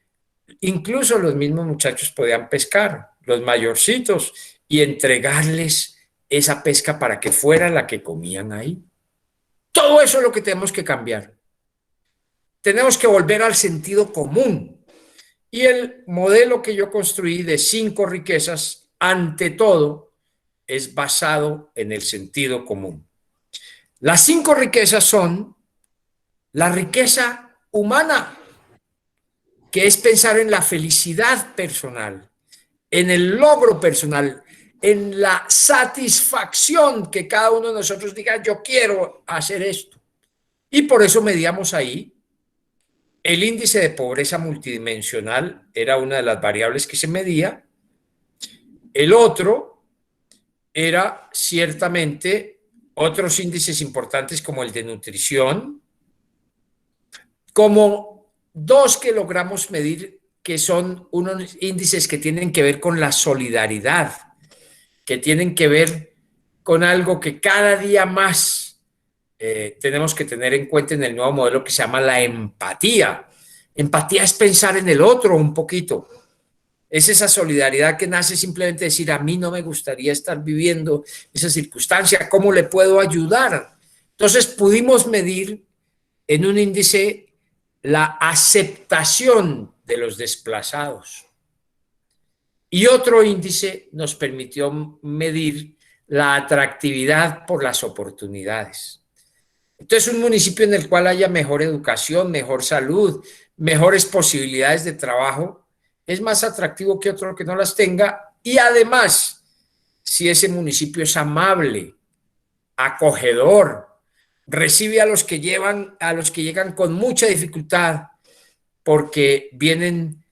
incluso los mismos muchachos podían pescar, los mayorcitos, y entregarles esa pesca para que fuera la que comían ahí. Todo eso es lo que tenemos que cambiar. Tenemos que volver al sentido común. Y el modelo que yo construí de 5 riquezas, ante todo, es basado en el sentido común. Las 5 riquezas son la riqueza humana, que es pensar en la felicidad personal, en el logro personal, en la satisfacción que cada uno de nosotros diga, yo quiero hacer esto. Y por eso medíamos ahí el índice de pobreza multidimensional, era una de las variables que se medía. El otro era ciertamente otros índices importantes como el de nutrición, como 2 que logramos medir, que son unos índices que tienen que ver con la solidaridad, que tienen que ver con algo que cada día más tenemos que tener en cuenta en el nuevo modelo que se llama la empatía. Empatía es pensar en el otro un poquito, Es esa solidaridad que nace simplemente decir, a mí no me gustaría estar viviendo esa circunstancia, ¿cómo le puedo ayudar? Entonces pudimos medir en un índice la aceptación de los desplazados. Y otro índice nos permitió medir la atractividad por las oportunidades. Entonces, un municipio en el cual haya mejor educación, mejor salud, mejores posibilidades de trabajo, es más atractivo que otro que no las tenga. Y además, si ese municipio es amable, acogedor, recibe a los que llegan con mucha dificultad porque vienen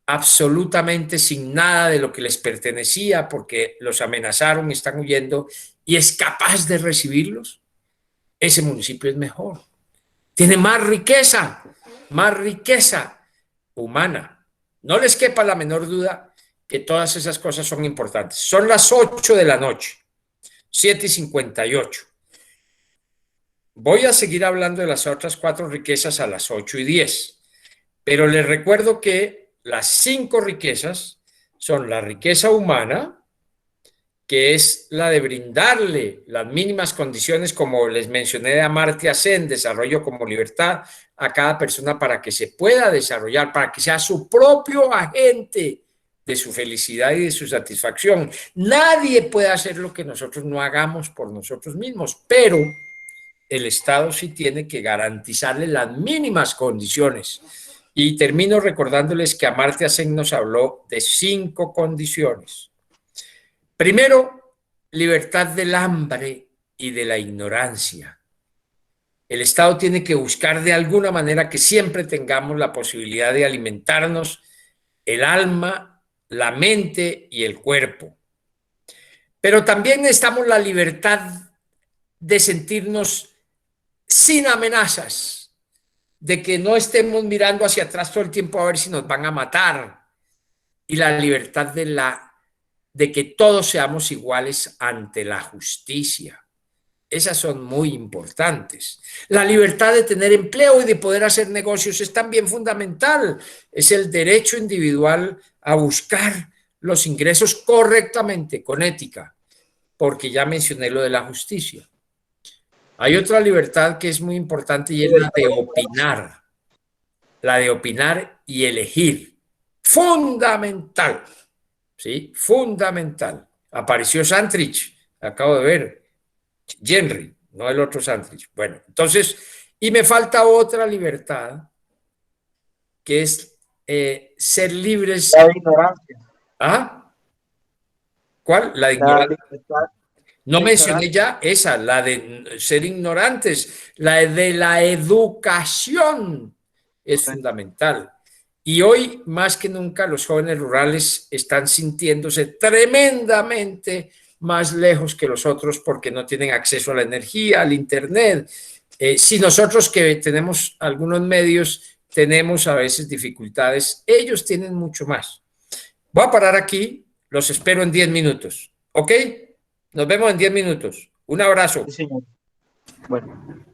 absolutamente sin nada de lo que les pertenecía, porque los amenazaron, están huyendo, y es capaz de recibirlos, ese municipio es mejor. Tiene más riqueza humana. No les quepa la menor duda que todas esas cosas son importantes. Son las 8 de la noche, 7:58. Voy a seguir hablando de las otras 4 riquezas a las 8:10, pero les recuerdo que las 5 riquezas son la riqueza humana, que es la de brindarle las mínimas condiciones, como les mencioné, de Amartya Sen, desarrollo como libertad, a cada persona para que se pueda desarrollar, para que sea su propio agente de su felicidad y de su satisfacción. Nadie puede hacer lo que nosotros no hagamos por nosotros mismos, pero el Estado sí tiene que garantizarle las mínimas condiciones. Y termino recordándoles que Amartya Sen nos habló de 5 condiciones. Primero, libertad del hambre y de la ignorancia. El Estado tiene que buscar de alguna manera que siempre tengamos la posibilidad de alimentarnos el alma, la mente y el cuerpo. Pero también necesitamos la libertad de sentirnos sin amenazas, de que no estemos mirando hacia atrás todo el tiempo a ver si nos van a matar, y la libertad de que todos seamos iguales ante la justicia. Esas son muy importantes. La libertad de tener empleo y de poder hacer negocios es también fundamental. Es el derecho individual a buscar los ingresos correctamente, con ética, porque ya mencioné lo de la justicia. Hay otra libertad que es muy importante y es la de opinar y elegir. Fundamental, ¿sí? Fundamental. Apareció Santrich, acabo de ver, Henry, no el otro Santrich. Bueno, entonces, y me falta otra libertad, que es ser libres. La de ignorancia. ¿Ah? ¿Cuál? La de La ignorancia. libertad No de mencioné ignorancia. ya esa, la de ser ignorantes, la de la educación es fundamental. Y hoy, más que nunca, los jóvenes rurales están sintiéndose tremendamente más lejos que los otros porque no tienen acceso a la energía, al Internet. Si nosotros que tenemos algunos medios tenemos a veces dificultades, ellos tienen mucho más. Voy a parar aquí, los espero en 10 minutos. ¿Ok? Nos vemos en 10 minutos. Un abrazo. Sí, señor. Bueno.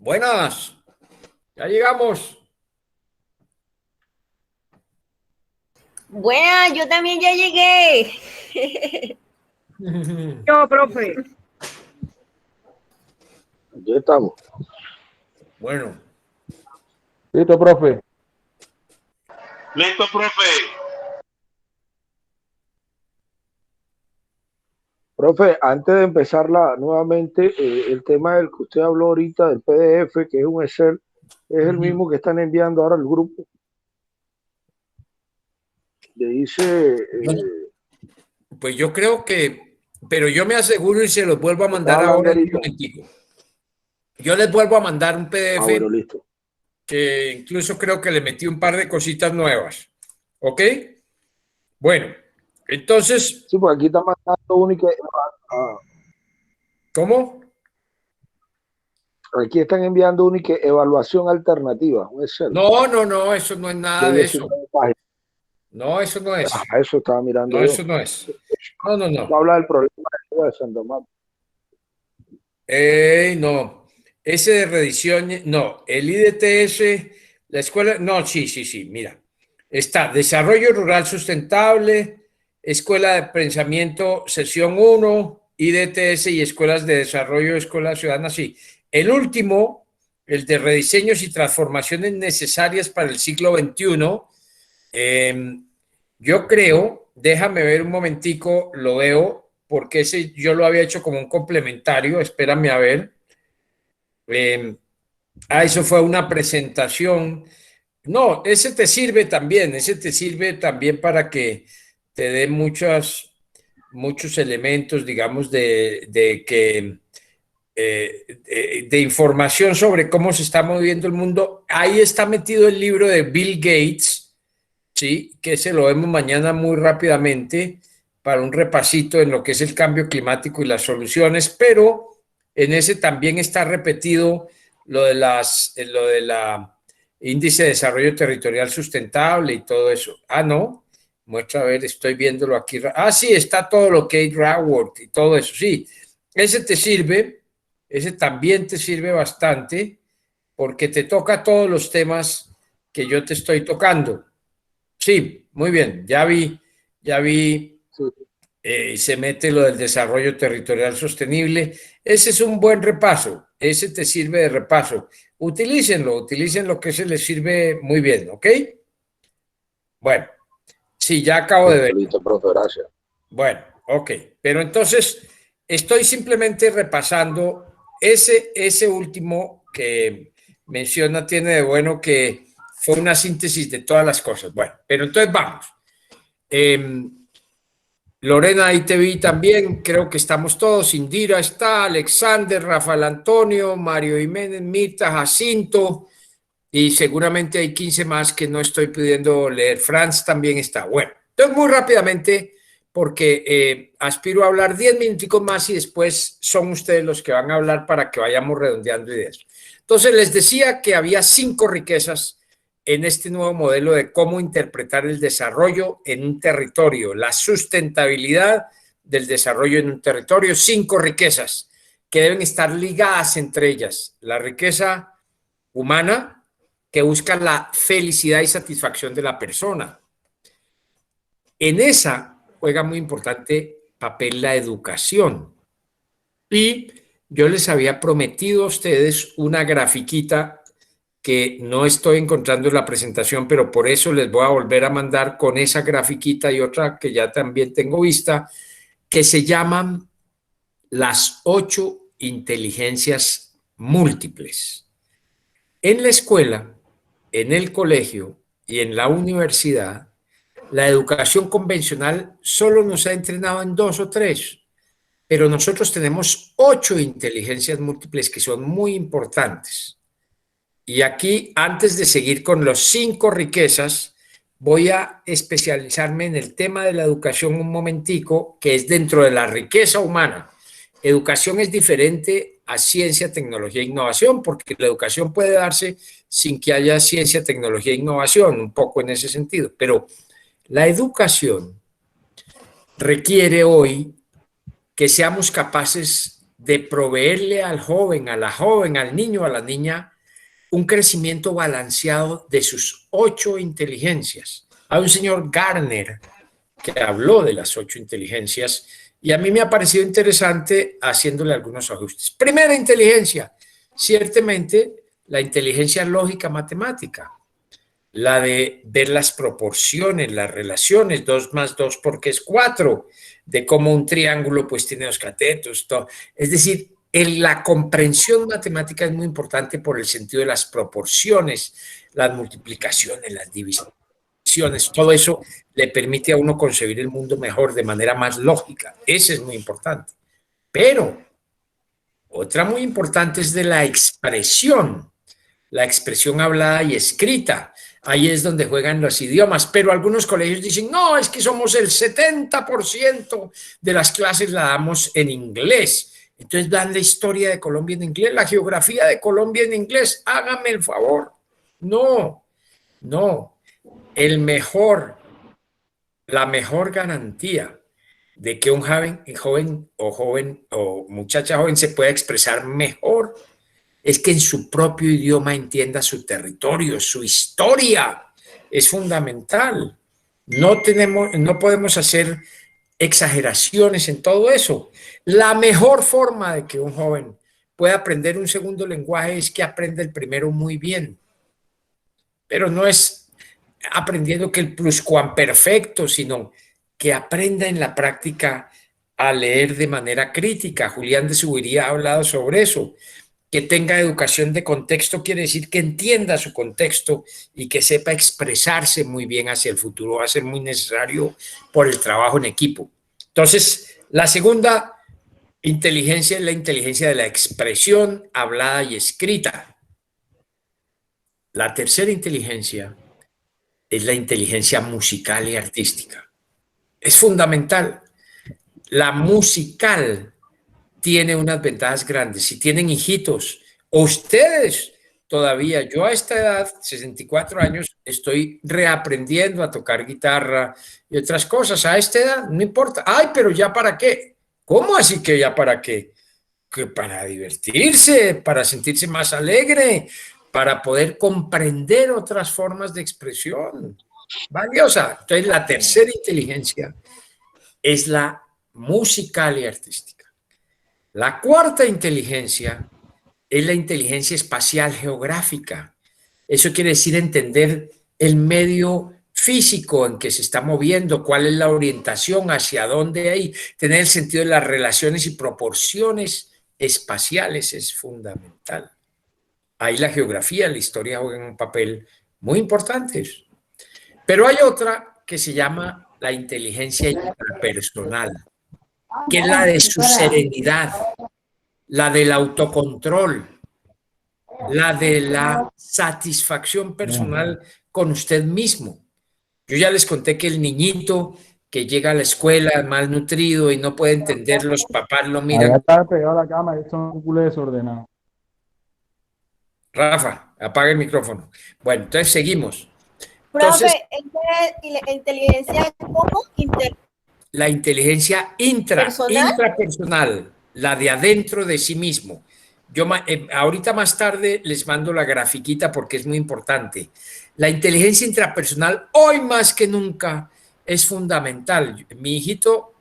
Buenas. Ya llegamos. Buenas, yo también ya llegué. Yo, profe. Aquí estamos. Bueno, Listo, profe. Listo, profe. Profe, antes de empezarla nuevamente, el tema del que usted habló ahorita del PDF, que es un Excel, es el mismo que están enviando ahora al grupo. Le dice, pues yo creo que, pero yo me aseguro y se los vuelvo a mandar hablando ahora en un ahorita. momentico. Yo les vuelvo a mandar un PDF Bueno, listo. que incluso creo que le metí un par de cositas nuevas. ¿Ok? Bueno, entonces, Sí, pues aquí está mandando ¿cómo? aquí están enviando única evaluación alternativa, un Excel No, eso no es de nada de 19 eso. páginas. No, eso no es. A eso estaba mirando No, yo. eso no es. No. No habla del problema de Santa Marta. No. Ese de redición, no. El IDTS, la escuela, no, sí, mira. Está Desarrollo Rural Sustentable, Escuela de Pensamiento, sesión 1, IDTS y Escuelas de Desarrollo, Escuela Ciudadana, sí. El último, el de Rediseños y Transformaciones Necesarias para el siglo XXI, yo creo, déjame ver un momentico, lo veo, porque ese yo lo había hecho como un complementario, espérame a ver. Eso fue una presentación. No, ese te sirve también para que te dé muchos elementos, digamos, de información sobre cómo se está moviendo el mundo. Ahí está metido el libro de Bill Gates, ¿sí? Que se lo vemos mañana muy rápidamente para un repasito en lo que es el cambio climático y las soluciones, pero en ese también está repetido lo de la índice de desarrollo territorial sustentable y todo eso. No, muestra a ver, estoy viéndolo aquí. Sí, está todo lo que es Raworth y todo eso, sí. Ese te sirve, ese también te sirve bastante porque te toca todos los temas que yo te estoy tocando. Sí, muy bien, ya vi, se mete lo del desarrollo territorial sostenible. Ese es un buen repaso, ese te sirve de repaso. Utilicen lo que se les sirve muy bien, ¿ok? Bueno, sí, ya acabo de ver. Listo, profe, gracias. Bueno, ok, pero entonces estoy simplemente repasando ese último que menciona, tiene de bueno que fue una síntesis de todas las cosas. Bueno, pero entonces vamos. Lorena, ahí te vi también, creo que estamos todos. Indira está, Alexander, Rafael Antonio, Mario Jiménez, Mirta, Jacinto, y seguramente hay 15 más que no estoy pudiendo leer. Franz también está. Bueno, entonces muy rápidamente, porque aspiro a hablar 10 minuticos más y después son ustedes los que van a hablar para que vayamos redondeando ideas. Entonces les decía que había 5 riquezas en este nuevo modelo de cómo interpretar el desarrollo en un territorio, la sustentabilidad del desarrollo en un territorio, 5 riquezas que deben estar ligadas entre ellas. La riqueza humana, que busca la felicidad y satisfacción de la persona. En esa juega muy importante papel la educación. Y yo les había prometido a ustedes una grafiquita que no estoy encontrando en la presentación, pero por eso les voy a volver a mandar con esa grafiquita y otra que ya también tengo vista, que se llaman las 8 inteligencias múltiples. En la escuela, en el colegio y en la universidad, la educación convencional solo nos ha entrenado en 2 o 3, pero nosotros tenemos 8 inteligencias múltiples que son muy importantes. Y aquí, antes de seguir con los 5 riquezas, voy a especializarme en el tema de la educación un momentico, que es dentro de la riqueza humana. Educación es diferente a ciencia, tecnología e innovación, porque la educación puede darse sin que haya ciencia, tecnología e innovación, un poco en ese sentido. Pero la educación requiere hoy que seamos capaces de proveerle al joven, a la joven, al niño, a la niña, un crecimiento balanceado de sus 8 inteligencias. Hay un señor Gardner que habló de las 8 inteligencias y a mí me ha parecido interesante haciéndole algunos ajustes. Primera inteligencia, ciertamente la inteligencia lógica matemática, la de ver las proporciones, las relaciones, 2 más 2 porque es 4, de cómo un triángulo pues tiene 2 catetos, todo. Es decir, la comprensión matemática es muy importante por el sentido de las proporciones, las multiplicaciones, las divisiones, todo eso le permite a uno concebir el mundo mejor de manera más lógica. Ese es muy importante. Pero otra muy importante es de la expresión hablada y escrita. Ahí es donde juegan los idiomas, pero algunos colegios dicen, no, es que somos el 70% de las clases la damos en inglés. Entonces dan la historia de Colombia en inglés, la geografía de Colombia en inglés. Hágame el favor. No, no. La mejor garantía de que un joven o muchacha joven se pueda expresar mejor es que en su propio idioma entienda su territorio, su historia. Es fundamental. No podemos hacer exageraciones en todo eso. La mejor forma de que un joven pueda aprender un segundo lenguaje es que aprenda el primero muy bien. Pero no es aprendiendo que el pluscuamperfecto, sino que aprenda en la práctica a leer de manera crítica. Julián de Subiría ha hablado sobre eso. Que tenga educación de contexto quiere decir que entienda su contexto y que sepa expresarse muy bien hacia el futuro. Va a ser muy necesario por el trabajo en equipo. Entonces, la segunda inteligencia es la inteligencia de la expresión hablada y escrita. La tercera inteligencia es la inteligencia musical y artística. Es fundamental. La musical tiene unas ventajas grandes. Si tienen hijitos, o ustedes todavía, yo a esta edad, 64 años, estoy reaprendiendo a tocar guitarra y otras cosas. A esta edad, no importa. Ay, pero ¿ya para qué? ¿Cómo así que ya para qué? Que para divertirse, para sentirse más alegre, para poder comprender otras formas de expresión. Valiosa. Entonces, la tercera inteligencia es la musical y artística. La cuarta inteligencia es la inteligencia espacial geográfica. Eso quiere decir entender el medio físico en que se está moviendo, cuál es la orientación, hacia dónde hay, tener el sentido de las relaciones y proporciones espaciales es fundamental. Ahí la geografía, la historia juegan un papel muy importante. Pero hay otra que se llama la inteligencia intrapersonal, que es la de su serenidad, la del autocontrol, la de la satisfacción personal con usted mismo. Yo ya les conté que el niñito que llega a la escuela malnutrido y no puede entender, los papás lo miran. Allá está pegado a la cama, es un culo desordenado. Rafa, apaga el micrófono. Bueno, entonces seguimos. Entonces, Profe, inteligencia ¿cómo? la inteligencia intrapersonal, la de adentro de sí mismo. Yo ahorita más tarde les mando la grafiquita porque es muy importante. La inteligencia intrapersonal hoy más que nunca es fundamental. Mi hijito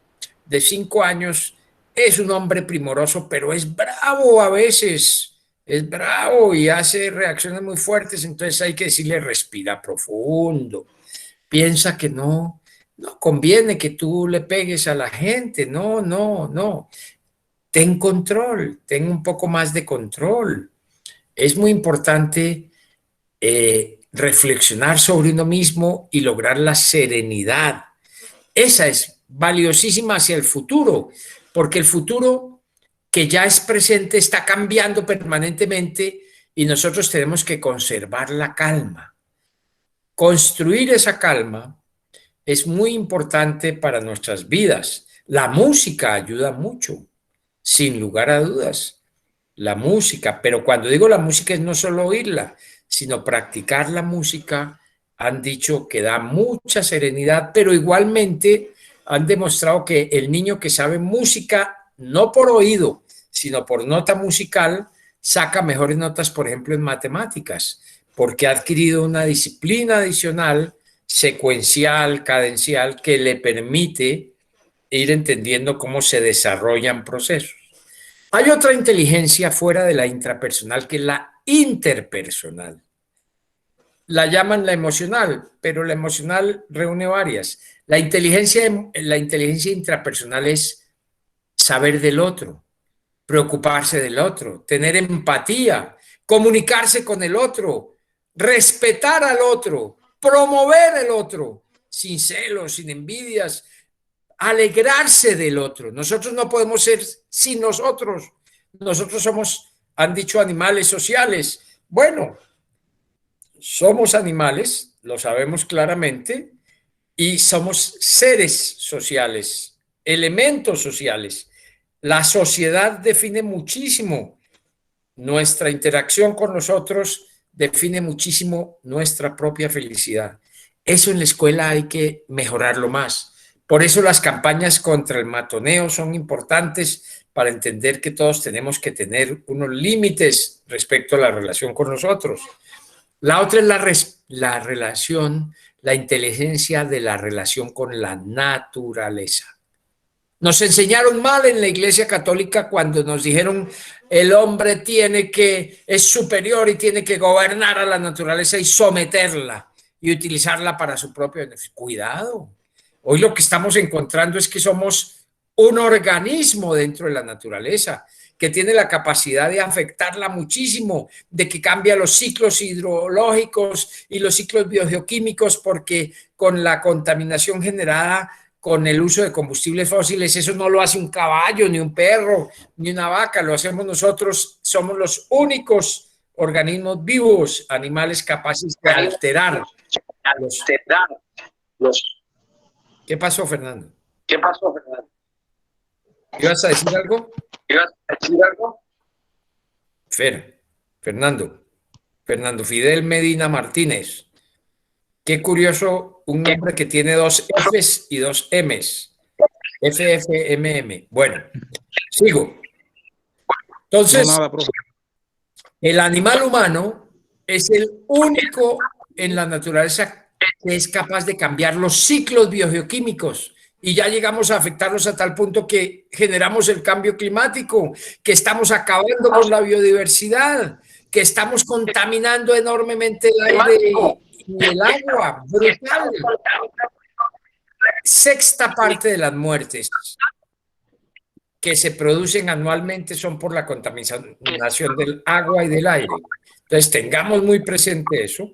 de 5 años es un hombre primoroso, pero es bravo a veces. Es bravo y hace reacciones muy fuertes, entonces hay que decirle respira profundo. Piensa que no conviene que tú le pegues a la gente, no. Ten control, ten un poco más de control. Es muy importante reflexionar sobre uno mismo y lograr la serenidad. Esa es valiosísima hacia el futuro, porque el futuro que ya es presente está cambiando permanentemente y nosotros tenemos que conservar la calma. Construir esa calma es muy importante para nuestras vidas. La música ayuda mucho, sin lugar a dudas. La música, pero cuando digo la música es no solo oírla, sino practicar la música. Han dicho que da mucha serenidad, pero igualmente han demostrado que el niño que sabe música, no por oído, sino por nota musical, saca mejores notas, por ejemplo, en matemáticas, porque ha adquirido una disciplina adicional, secuencial, cadencial, que le permite ir entendiendo cómo se desarrollan procesos. Hay otra inteligencia fuera de la intrapersonal, que es la interpersonal. La llaman la emocional, pero la emocional reúne varias. La inteligencia intrapersonal es saber del otro, preocuparse del otro, tener empatía, comunicarse con el otro, respetar al otro, promover el otro, sin celos, sin envidias, alegrarse del otro. Nosotros no podemos ser sin nosotros. Nosotros somos, han dicho, animales sociales. Bueno, somos animales, lo sabemos claramente, y somos seres sociales, elementos sociales. La sociedad define muchísimo nuestra interacción con los otros, define muchísimo nuestra propia felicidad. Eso en la escuela hay que mejorarlo más. Por eso las campañas contra el matoneo son importantes, para entender que todos tenemos que tener unos límites respecto a la relación con los otros. La otra es la relación, la inteligencia de la relación con la naturaleza. Nos enseñaron mal en la Iglesia Católica cuando nos dijeron el hombre es superior y tiene que gobernar a la naturaleza y someterla y utilizarla para su propio beneficio. Cuidado. Hoy lo que estamos encontrando es que somos un organismo dentro de la naturaleza que tiene la capacidad de afectarla muchísimo, de que cambia los ciclos hidrológicos y los ciclos biogeoquímicos, porque con la contaminación generada con el uso de combustibles fósiles, eso no lo hace un caballo, ni un perro, ni una vaca, lo hacemos nosotros. Somos los únicos organismos vivos, animales capaces de alterar los... ¿Qué pasó, Fernando? ¿Ibas a decir algo? Fernando Fidel Medina Martínez. Qué curioso, un nombre que tiene 2 Fs y 2 Ms. FFMM. Bueno, sigo. Entonces, No, nada, profe. el animal humano es el único en la naturaleza que es capaz de cambiar los ciclos biogeoquímicos, y ya llegamos a afectarlos a tal punto que generamos el cambio climático, que estamos acabando con la biodiversidad, que estamos contaminando enormemente el aire y el agua. Brutal. 6ª parte de las muertes que se producen anualmente son por la contaminación del agua y del aire. Entonces, tengamos muy presente eso,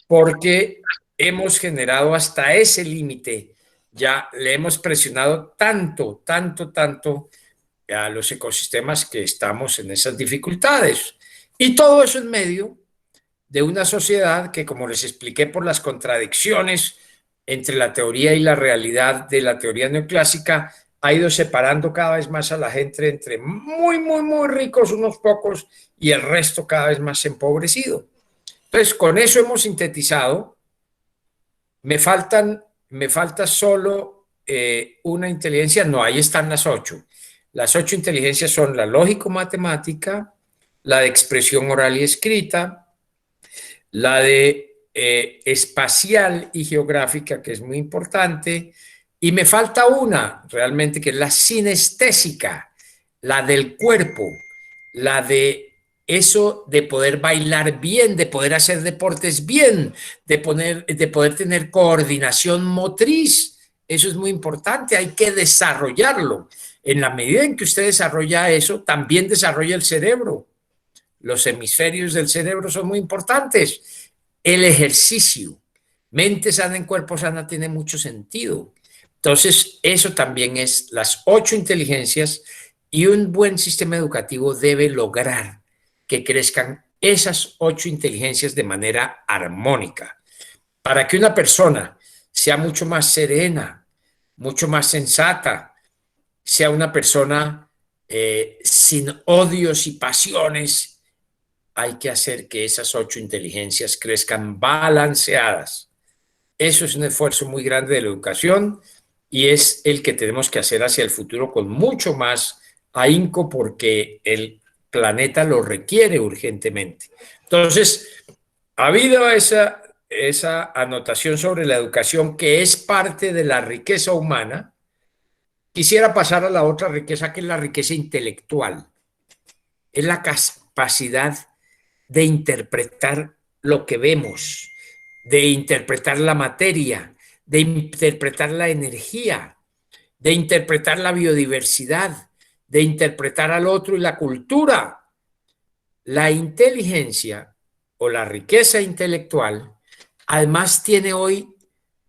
porque hemos generado hasta ese límite. Ya le hemos presionado tanto a los ecosistemas que estamos en esas dificultades. Y todo eso en medio de una sociedad que, como les expliqué, por las contradicciones entre la teoría y la realidad de la teoría neoclásica, ha ido separando cada vez más a la gente entre muy ricos, unos pocos, y el resto cada vez más empobrecido. Entonces, con eso hemos sintetizado. Me falta solo una inteligencia. No, ahí están las 8. Las 8 inteligencias son la lógico-matemática, la de expresión oral y escrita, la de espacial y geográfica, que es muy importante, y me falta una realmente, que es la sinestésica, la del cuerpo, la de eso de poder bailar bien, de poder hacer deportes bien, de poder tener coordinación motriz. Eso es muy importante, hay que desarrollarlo. En la medida en que usted desarrolla eso, también desarrolla el cerebro. Los hemisferios del cerebro son muy importantes. El ejercicio, mente sana en cuerpo sana, tiene mucho sentido. Entonces, eso también es las 8 inteligencias, y un buen sistema educativo debe lograr que crezcan esas 8 inteligencias de manera armónica, para que una persona sea mucho más serena, mucho más sensata, sea una persona sin odios y pasiones. Hay que hacer que esas 8 inteligencias crezcan balanceadas. Eso es un esfuerzo muy grande de la educación, y es el que tenemos que hacer hacia el futuro con mucho más ahínco porque el planeta lo requiere urgentemente. Entonces, ha habido esa anotación sobre la educación que es parte de la riqueza humana. Quisiera pasar a la otra riqueza, que es la riqueza intelectual. Es la capacidad de interpretar lo que vemos, de interpretar la materia, de interpretar la energía, de interpretar la biodiversidad, de interpretar al otro y la cultura. La inteligencia o la riqueza intelectual además tiene hoy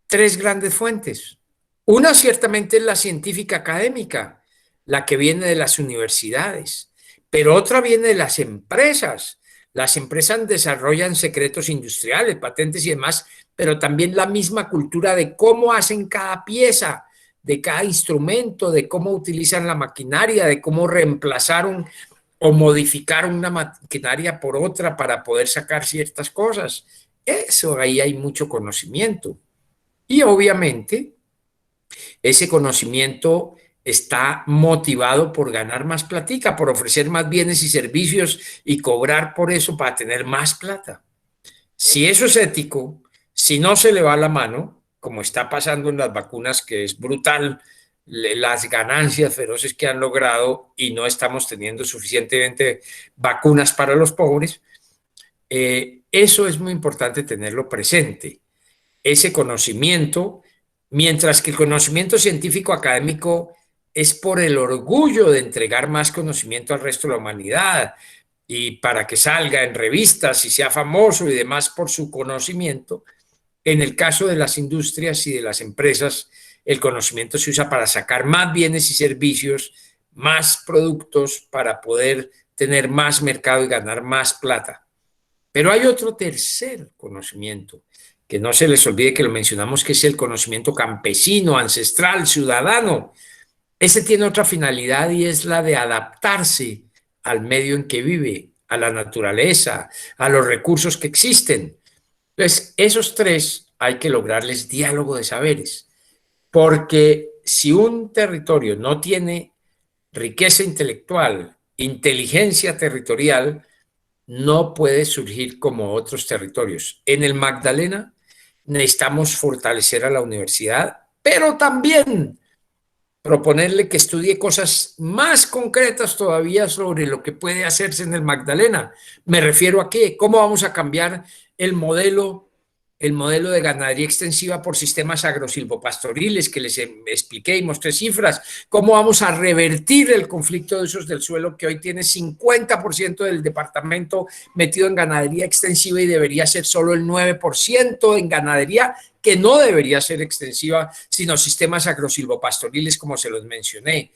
tres grandes fuentes. Una ciertamente es la científica académica, la que viene de las universidades, pero otra viene de las empresas. Las empresas desarrollan secretos industriales, patentes y demás, pero también la misma cultura de cómo hacen cada pieza, de cada instrumento, de cómo utilizan la maquinaria, de cómo reemplazaron o modificar una maquinaria por otra para poder sacar ciertas cosas. Eso, ahí hay mucho conocimiento. Y obviamente ese conocimiento está motivado por ganar más platica, por ofrecer más bienes y servicios y cobrar por eso para tener más plata. Si eso es ético, si no se le va la mano, como está pasando en las vacunas, que es brutal las ganancias feroces que han logrado y no estamos teniendo suficientemente vacunas para los pobres, eso es muy importante tenerlo presente. Ese conocimiento, mientras que el conocimiento científico académico es por el orgullo de entregar más conocimiento al resto de la humanidad y para que salga en revistas y sea famoso y demás por su conocimiento. En el caso de las industrias y de las empresas, el conocimiento se usa para sacar más bienes y servicios, más productos para poder tener más mercado y ganar más plata. Pero hay otro tercer conocimiento, que no se les olvide que lo mencionamos, que es el conocimiento campesino, ancestral, ciudadano. Ese tiene otra finalidad y es la de adaptarse al medio en que vive, a la naturaleza, a los recursos que existen. Entonces, esos tres hay que lograrles diálogo de saberes, porque si un territorio no tiene riqueza intelectual, inteligencia territorial, no puede surgir como otros territorios. En el Magdalena necesitamos fortalecer a la universidad, pero también proponerle que estudie cosas más concretas todavía sobre lo que puede hacerse en el Magdalena. Me refiero a qué, cómo vamos a cambiar el modelo de ganadería extensiva por sistemas agrosilvopastoriles que les expliqué y mostré cifras, cómo vamos a revertir el conflicto de usos del suelo que hoy tiene 50% del departamento metido en ganadería extensiva y debería ser solo el 9% en ganadería, que no debería ser extensiva, sino sistemas agrosilvopastoriles como se los mencioné.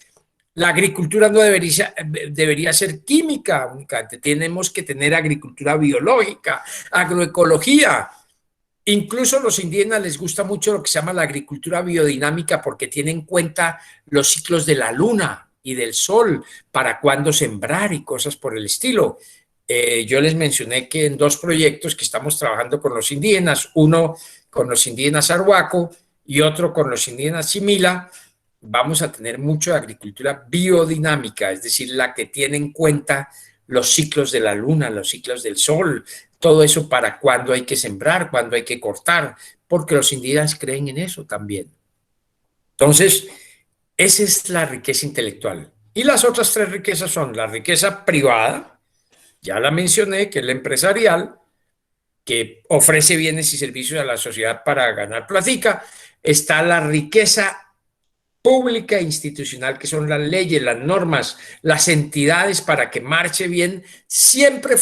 La agricultura no debería ser química únicamente, tenemos que tener agricultura biológica, agroecología. Incluso a los indígenas les gusta mucho lo que se llama la agricultura biodinámica porque tiene en cuenta los ciclos de la luna y del sol, para cuándo sembrar y cosas por el estilo. Yo les mencioné que en dos proyectos que estamos trabajando con los indígenas, uno con los indígenas Arhuaco y otro con los indígenas Chimila, vamos a tener mucho de agricultura biodinámica, es decir, la que tiene en cuenta los ciclos de la luna, los ciclos del sol, todo eso para cuándo hay que sembrar, cuándo hay que cortar, porque los indígenas creen en eso también. Entonces, esa es la riqueza intelectual. Y las otras tres riquezas son la riqueza privada, ya la mencioné, que es la empresarial, que ofrece bienes y servicios a la sociedad para ganar platica. Está la riqueza pública e institucional, que son las leyes, las normas, las entidades para que marche bien, siempre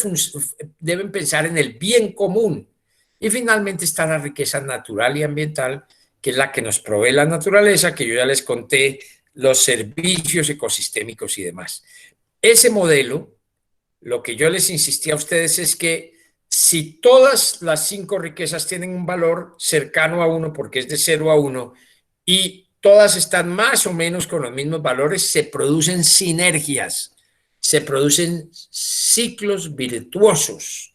deben pensar en el bien común. Y finalmente está la riqueza natural y ambiental, que es la que nos provee la naturaleza, que yo ya les conté, los servicios ecosistémicos y demás. Ese modelo, lo que yo les insistí a ustedes es que si todas las 5 riquezas tienen un valor cercano a 1, porque es de 0 a 1, y todas están más o menos con los mismos valores, se producen sinergias, se producen ciclos virtuosos.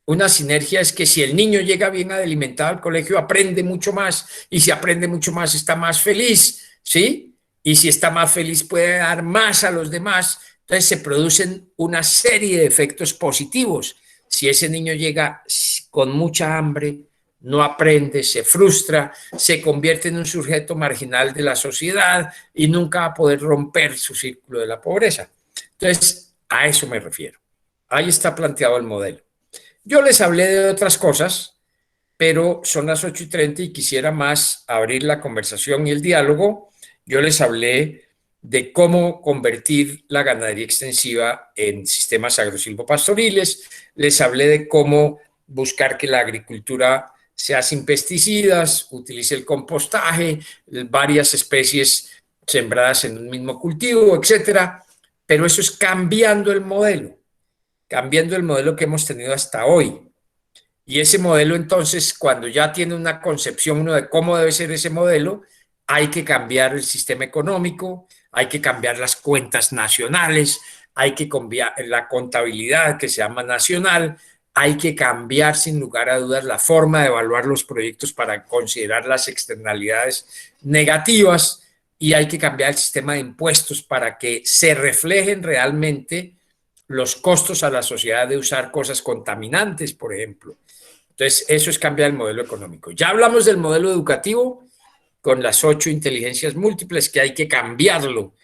Una sinergia es que si el niño llega bien alimentado al colegio, aprende mucho más, y si aprende mucho más, está más feliz, ¿sí? y si está más feliz puede dar más a los demás. Entonces se producen una serie de efectos positivos. Si ese niño llega con mucha hambre, no aprende, se frustra, se convierte en un sujeto marginal de la sociedad y nunca va a poder romper su círculo de la pobreza. Entonces, a eso me refiero. Ahí está planteado el modelo. Yo les hablé de otras cosas, pero son las 8:30 y quisiera más abrir la conversación y el diálogo. Yo les hablé de cómo convertir la ganadería extensiva en sistemas agrosilvopastoriles, les hablé de cómo buscar que la agricultura sea sin pesticidas, utilice el compostaje, varias especies sembradas en un mismo cultivo, etcétera. Pero eso es cambiando el modelo que hemos tenido hasta hoy. Y ese modelo, entonces, cuando ya tiene una concepción uno de cómo debe ser ese modelo, hay que cambiar el sistema económico, hay que cambiar las cuentas nacionales, hay que cambiar la contabilidad que se llama nacional, hay que cambiar sin lugar a dudas la forma de evaluar los proyectos para considerar las externalidades negativas y hay que cambiar el sistema de impuestos para que se reflejen realmente los costos a la sociedad de usar cosas contaminantes, por ejemplo. Entonces, eso es cambiar el modelo económico. Ya hablamos del modelo educativo con las 8 inteligencias múltiples, que hay que cambiarlo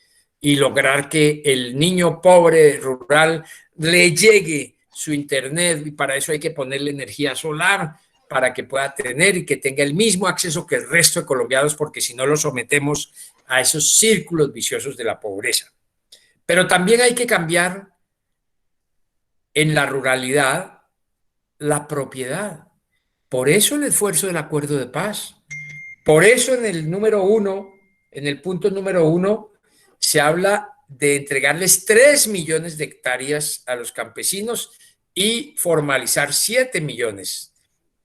y lograr que el niño pobre rural le llegue su internet, y para eso hay que ponerle energía solar para que pueda tener y que tenga el mismo acceso que el resto de colombianos, porque si no lo sometemos a esos círculos viciosos de la pobreza. Pero también hay que cambiar en la ruralidad la propiedad. Por eso el esfuerzo del acuerdo de paz. Por eso en el número 1, en el punto número 1, se habla de entregarles 3 millones de hectáreas a los campesinos y formalizar 7 millones.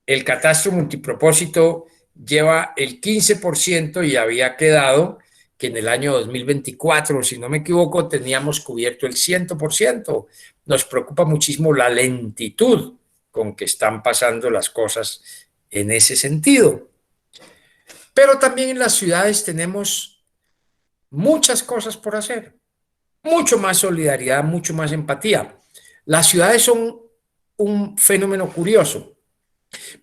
El catastro multipropósito lleva el 15% y había quedado que en el año 2024, si no me equivoco, teníamos cubierto el 100%. Nos preocupa muchísimo la lentitud con que están pasando las cosas en ese sentido. Pero también en las ciudades tenemos muchas cosas por hacer, mucho más solidaridad, mucho más empatía. Las ciudades son un fenómeno curioso,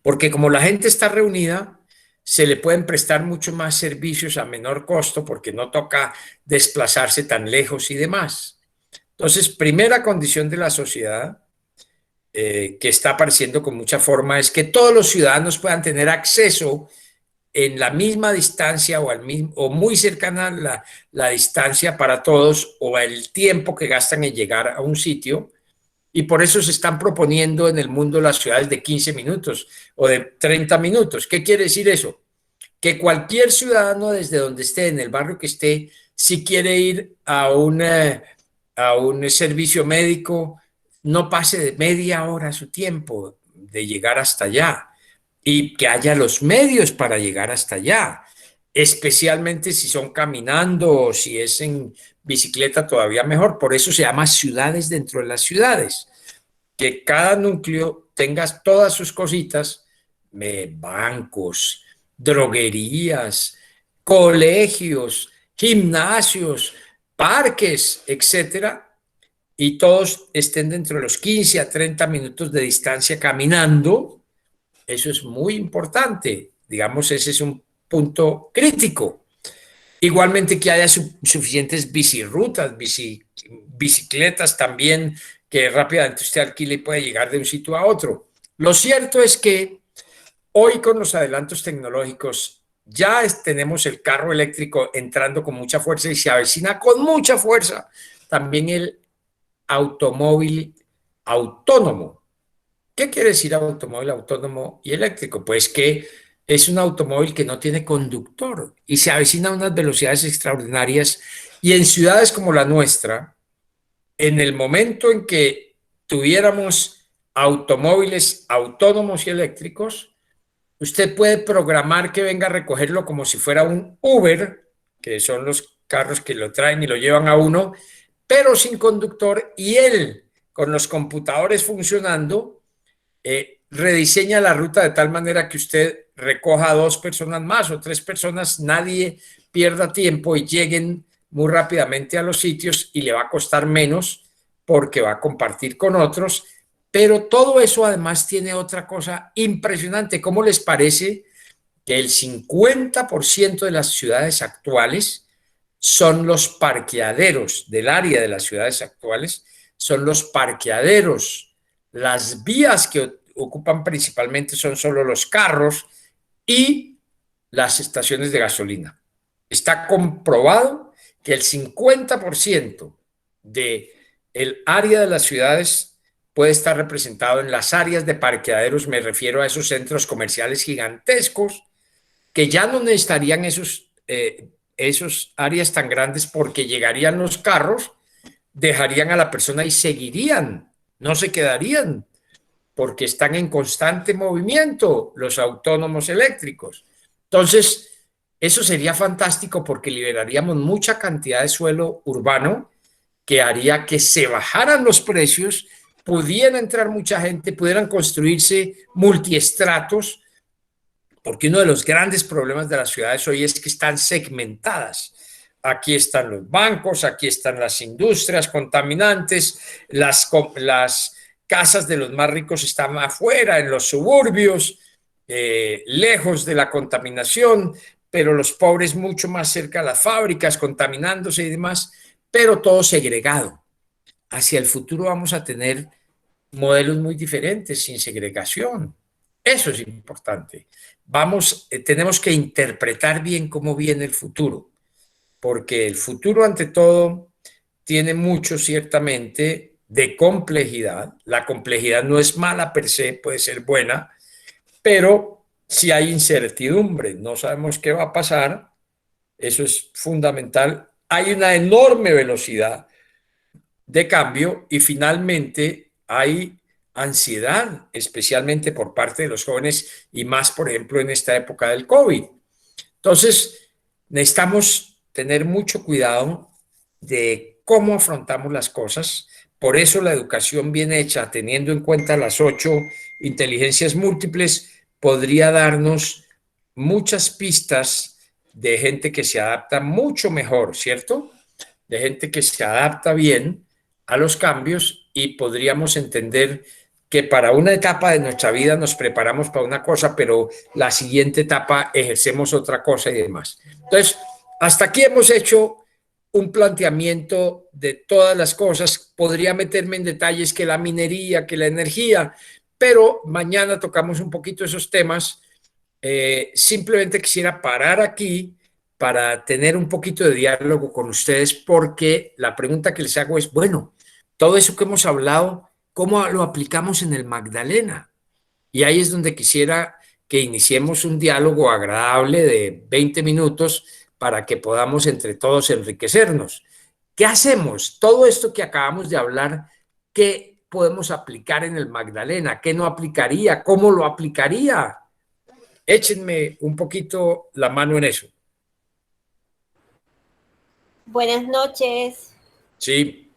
porque como la gente está reunida, se le pueden prestar mucho más servicios a menor costo porque no toca desplazarse tan lejos y demás. Entonces, primera condición de la sociedad que está apareciendo con mucha forma es que todos los ciudadanos puedan tener acceso en la misma distancia o muy cercana la distancia para todos o el tiempo que gastan en llegar a un sitio. Y por eso se están proponiendo en el mundo las ciudades de 15 minutos o de 30 minutos. ¿Qué quiere decir eso? Que cualquier ciudadano desde donde esté, en el barrio que esté, si quiere ir a un servicio médico, no pase de media hora su tiempo de llegar hasta allá y que haya los medios para llegar hasta allá, especialmente si son caminando o si es en bicicleta, todavía mejor. Por eso se llama ciudades dentro de las ciudades, que cada núcleo tenga todas sus cositas, bancos, droguerías, colegios, gimnasios, parques, etcétera, y todos estén dentro de los 15 a 30 minutos de distancia caminando. Eso es muy importante. Digamos, ese es un punto crítico. Igualmente que haya suficientes bicirrutas, bicicletas también, que rápidamente usted alquile y puede llegar de un sitio a otro. Lo cierto es que hoy con los adelantos tecnológicos ya tenemos el carro eléctrico entrando con mucha fuerza y se avecina con mucha fuerza también el automóvil autónomo. ¿Qué quiere decir automóvil autónomo y eléctrico? Pues que es un automóvil que no tiene conductor y se avecina a unas velocidades extraordinarias. Y en ciudades como la nuestra, en el momento en que tuviéramos automóviles autónomos y eléctricos, usted puede programar que venga a recogerlo como si fuera un Uber, que son los carros que lo traen y lo llevan a uno, pero sin conductor, y él, con los computadores funcionando, rediseña la ruta de tal manera que usted recoja a 2 personas más o 3 personas, nadie pierda tiempo y lleguen muy rápidamente a los sitios y le va a costar menos porque va a compartir con otros. Pero todo eso además tiene otra cosa impresionante. ¿Cómo les parece que el 50% de las ciudades actuales son los parqueaderos del área de las ciudades actuales? Son los parqueaderos. Las vías que ocupan principalmente son solo los carros y las estaciones de gasolina. Está comprobado que el 50% de el área de las ciudades puede estar representado en las áreas de parqueaderos. Me refiero a esos centros comerciales gigantescos que ya no necesitarían esos áreas tan grandes porque llegarían los carros, dejarían a la persona y seguirían, no se quedarían porque están en constante movimiento los autónomos eléctricos. Entonces, eso sería fantástico porque liberaríamos mucha cantidad de suelo urbano que haría que se bajaran los precios, pudiera entrar mucha gente, pudieran construirse multiestratos, porque uno de los grandes problemas de las ciudades hoy es que están segmentadas. Aquí están los bancos, aquí están las industrias contaminantes, las casas de los más ricos están afuera, en los suburbios, lejos de la contaminación, pero los pobres mucho más cerca de las fábricas, contaminándose y demás, pero todo segregado. Hacia el futuro vamos a tener modelos muy diferentes, sin segregación. Eso es importante. Tenemos que interpretar bien cómo viene el futuro, porque el futuro, ante todo, tiene mucho, ciertamente, de complejidad. La complejidad no es mala per se, puede ser buena, pero si hay incertidumbre, no sabemos qué va a pasar, eso es fundamental. Hay una enorme velocidad de cambio y finalmente hay ansiedad, especialmente por parte de los jóvenes y más, por ejemplo, en esta época del COVID. Entonces, necesitamos tener mucho cuidado de cómo afrontamos las cosas. Por eso la educación bien hecha, teniendo en cuenta las 8 inteligencias múltiples, podría darnos muchas pistas de gente que se adapta mucho mejor, ¿cierto? De gente que se adapta bien a los cambios y podríamos entender que para una etapa de nuestra vida nos preparamos para una cosa, pero la siguiente etapa ejercemos otra cosa y demás. Entonces, hasta aquí hemos hecho un planteamiento de todas las cosas. Podría meterme en detalles que la minería, que la energía, pero mañana tocamos un poquito esos temas. Simplemente quisiera parar aquí para tener un poquito de diálogo con ustedes, porque la pregunta que les hago es, bueno, todo eso que hemos hablado, ¿cómo lo aplicamos en el Magdalena? Y ahí es donde quisiera que iniciemos un diálogo agradable de 20 minutos para que podamos entre todos enriquecernos. ¿Qué hacemos? Todo esto que acabamos de hablar, ¿qué podemos aplicar en el Magdalena? ¿Qué no aplicaría? ¿Cómo lo aplicaría? Échenme un poquito la mano en eso. Buenas noches. Sí.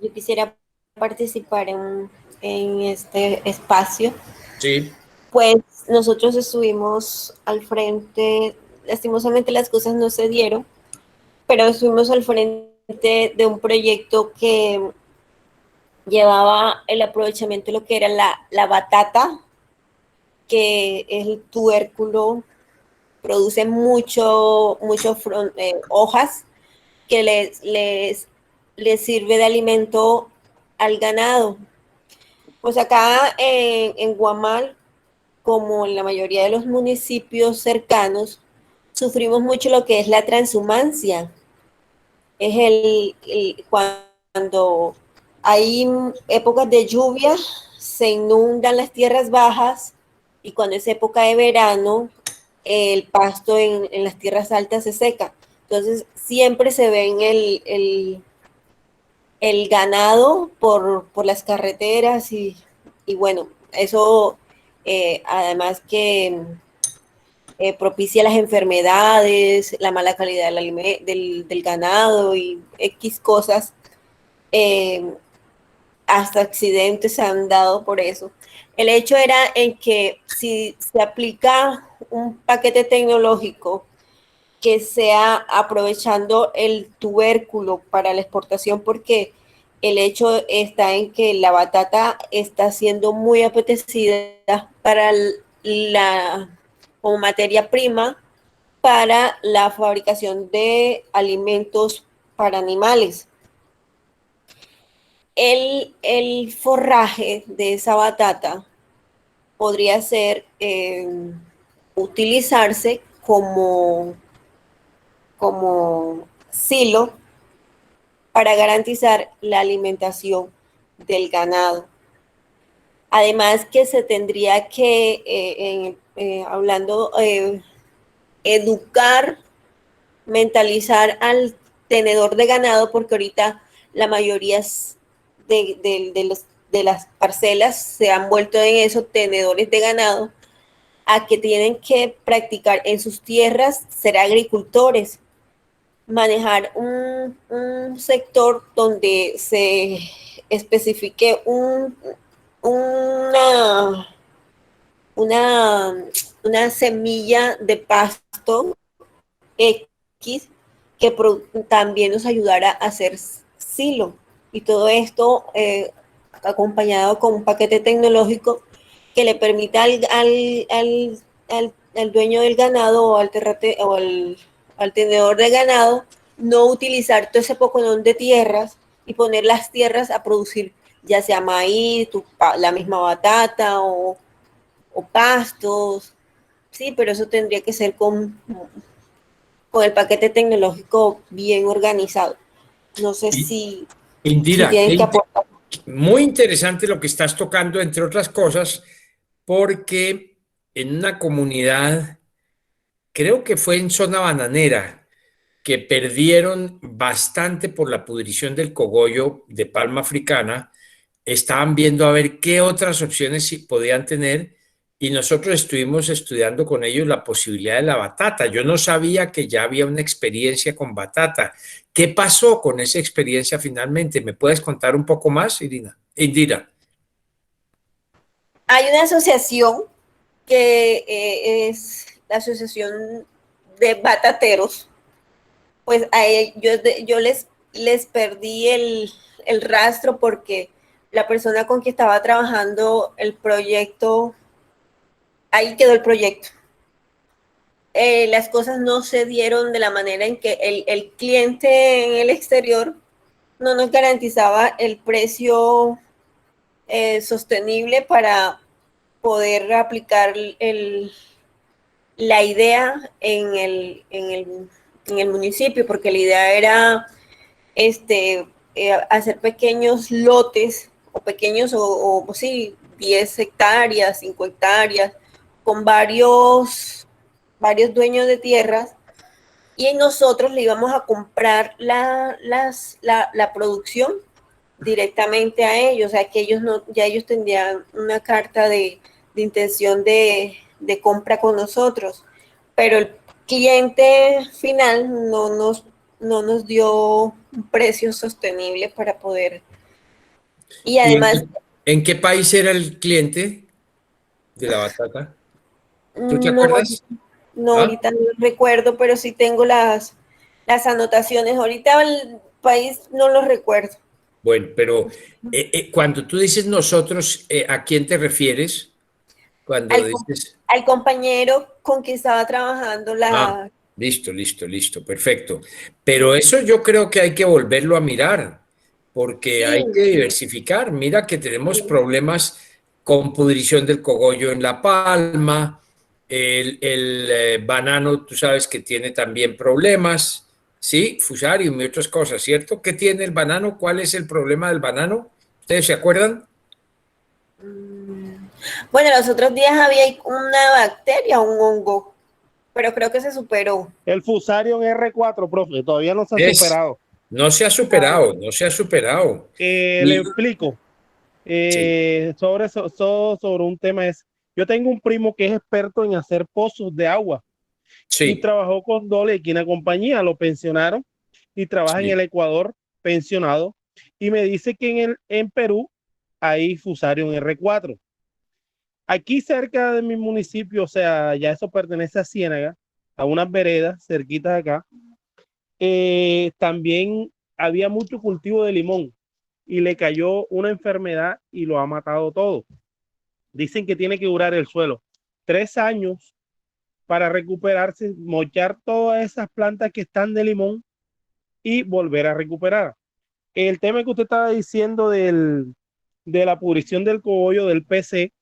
Yo quisiera participar en este espacio. Sí. Pues nosotros estuvimos al frente, lastimosamente las cosas no se dieron, pero estuvimos al frente de un proyecto que llevaba el aprovechamiento de lo que era la batata, que es el tubérculo, produce mucho hojas que les sirve de alimento al ganado. Pues acá en Guamal, como en la mayoría de los municipios cercanos, sufrimos mucho lo que es la transhumancia. Es cuando hay épocas de lluvia, se inundan las tierras bajas, y cuando es época de verano, el pasto en las tierras altas se seca. Entonces siempre se ven el ganado por las carreteras y bueno, eso además que propicia las enfermedades, la mala calidad del ganado y X cosas. hasta accidentes se han dado por eso. El hecho era en que si se aplica un paquete tecnológico que sea aprovechando el tubérculo para la exportación, porque el hecho está en que la batata está siendo muy apetecida para como materia prima para la fabricación de alimentos para animales. El forraje de esa batata podría ser utilizarse como silo para garantizar la alimentación del ganado. Además que se tendría que, educar, mentalizar al tenedor de ganado, porque ahorita la mayoría de las parcelas se han vuelto en eso, tenedores de ganado, a que tienen que practicar en sus tierras, ser agricultores, manejar un sector donde se especifique una semilla de pasto X que también nos ayudara a hacer silo. Y todo esto acompañado con un paquete tecnológico que le permita al dueño del ganado o al tenedor de ganado no utilizar todo ese poconón de tierras y poner las tierras a producir ya sea maíz, la misma batata o pastos, sí, pero eso tendría que ser con el paquete tecnológico bien organizado. No sé si Indira, tienen que aportar. muy interesante lo que estás tocando, entre otras cosas, porque en una comunidad, creo que fue en zona bananera, que perdieron bastante por la pudrición del cogollo de palma africana, estaban viendo a ver qué otras opciones podían tener y nosotros estuvimos estudiando con ellos la posibilidad de la batata. Yo no sabía que ya había una experiencia con batata. ¿Qué pasó con esa experiencia finalmente? ¿Me puedes contar un poco más, Indira? Hay una asociación que es la Asociación de Batateros. Pues yo les perdí el rastro porque la persona con quien estaba trabajando el proyecto, ahí quedó el proyecto. Las cosas no se dieron de la manera en que el cliente en el exterior no nos garantizaba el precio sostenible para poder aplicar la idea en el municipio, porque la idea era hacer pequeños lotes o pequeños o sí, 10 hectáreas, 5 hectáreas, con varios dueños de tierras, y nosotros le íbamos a comprar la producción directamente a ellos, o sea que ellos tendrían una carta de intención de compra con nosotros, pero el cliente final no nos dio un precio sostenible para poder. Y además, ¿En qué país era el cliente de la batata? ¿Tú te no, acuerdas? ahorita no recuerdo, pero sí tengo las anotaciones. Ahorita el país no lo recuerdo. Bueno, pero cuando tú dices nosotros, ¿a quién te refieres? Cuando dices... Al compañero con quien estaba trabajando Listo, perfecto. Pero eso yo creo que hay que volverlo a mirar, porque hay Sí, que diversificar. Mira que tenemos problemas con pudrición del cogollo en La Palma, el banano, tú sabes que tiene también problemas, ¿sí? Fusarium y otras cosas, ¿cierto? ¿Qué tiene el banano? ¿Cuál es el problema del banano? ¿Ustedes se acuerdan? bueno, los otros días había una bacteria, un hongo, pero creo que se superó. El Fusarium R4, profe, todavía no se ha superado. No se ha superado. Le explico. Sí. Sobre un tema yo tengo un primo que es experto en hacer pozos de agua y Sí, trabajó con Dole aquí en la compañía, lo pensionaron y trabaja en sí. el Ecuador pensionado, y me dice que en Perú hay Fusarium R4. Aquí cerca de mi municipio, o sea, ya eso pertenece a Ciénaga, a unas veredas cerquitas de acá, también había mucho cultivo de limón y le cayó una enfermedad y lo ha matado todo. Dicen que tiene que durar el suelo 3 años para recuperarse, mochar todas esas plantas que están de limón y volver a recuperar. El tema que usted estaba diciendo de la pudrición del cogollo del PC,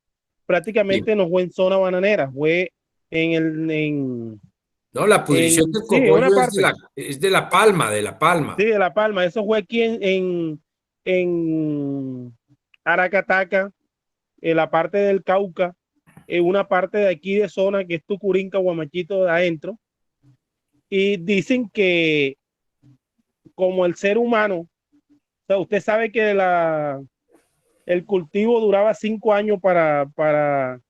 prácticamente Sí. no fue en zona bananera, fue en No, la pudrición del sí, una cogollo parte. es de la palma, de la palma. Sí, de La Palma. Eso fue aquí en Aracataca, en la parte del Cauca, en una parte de aquí de zona que es Tucurinca, Guamachito de adentro. Y dicen que como el ser humano, o sea, usted sabe que el cultivo duraba 5 años para,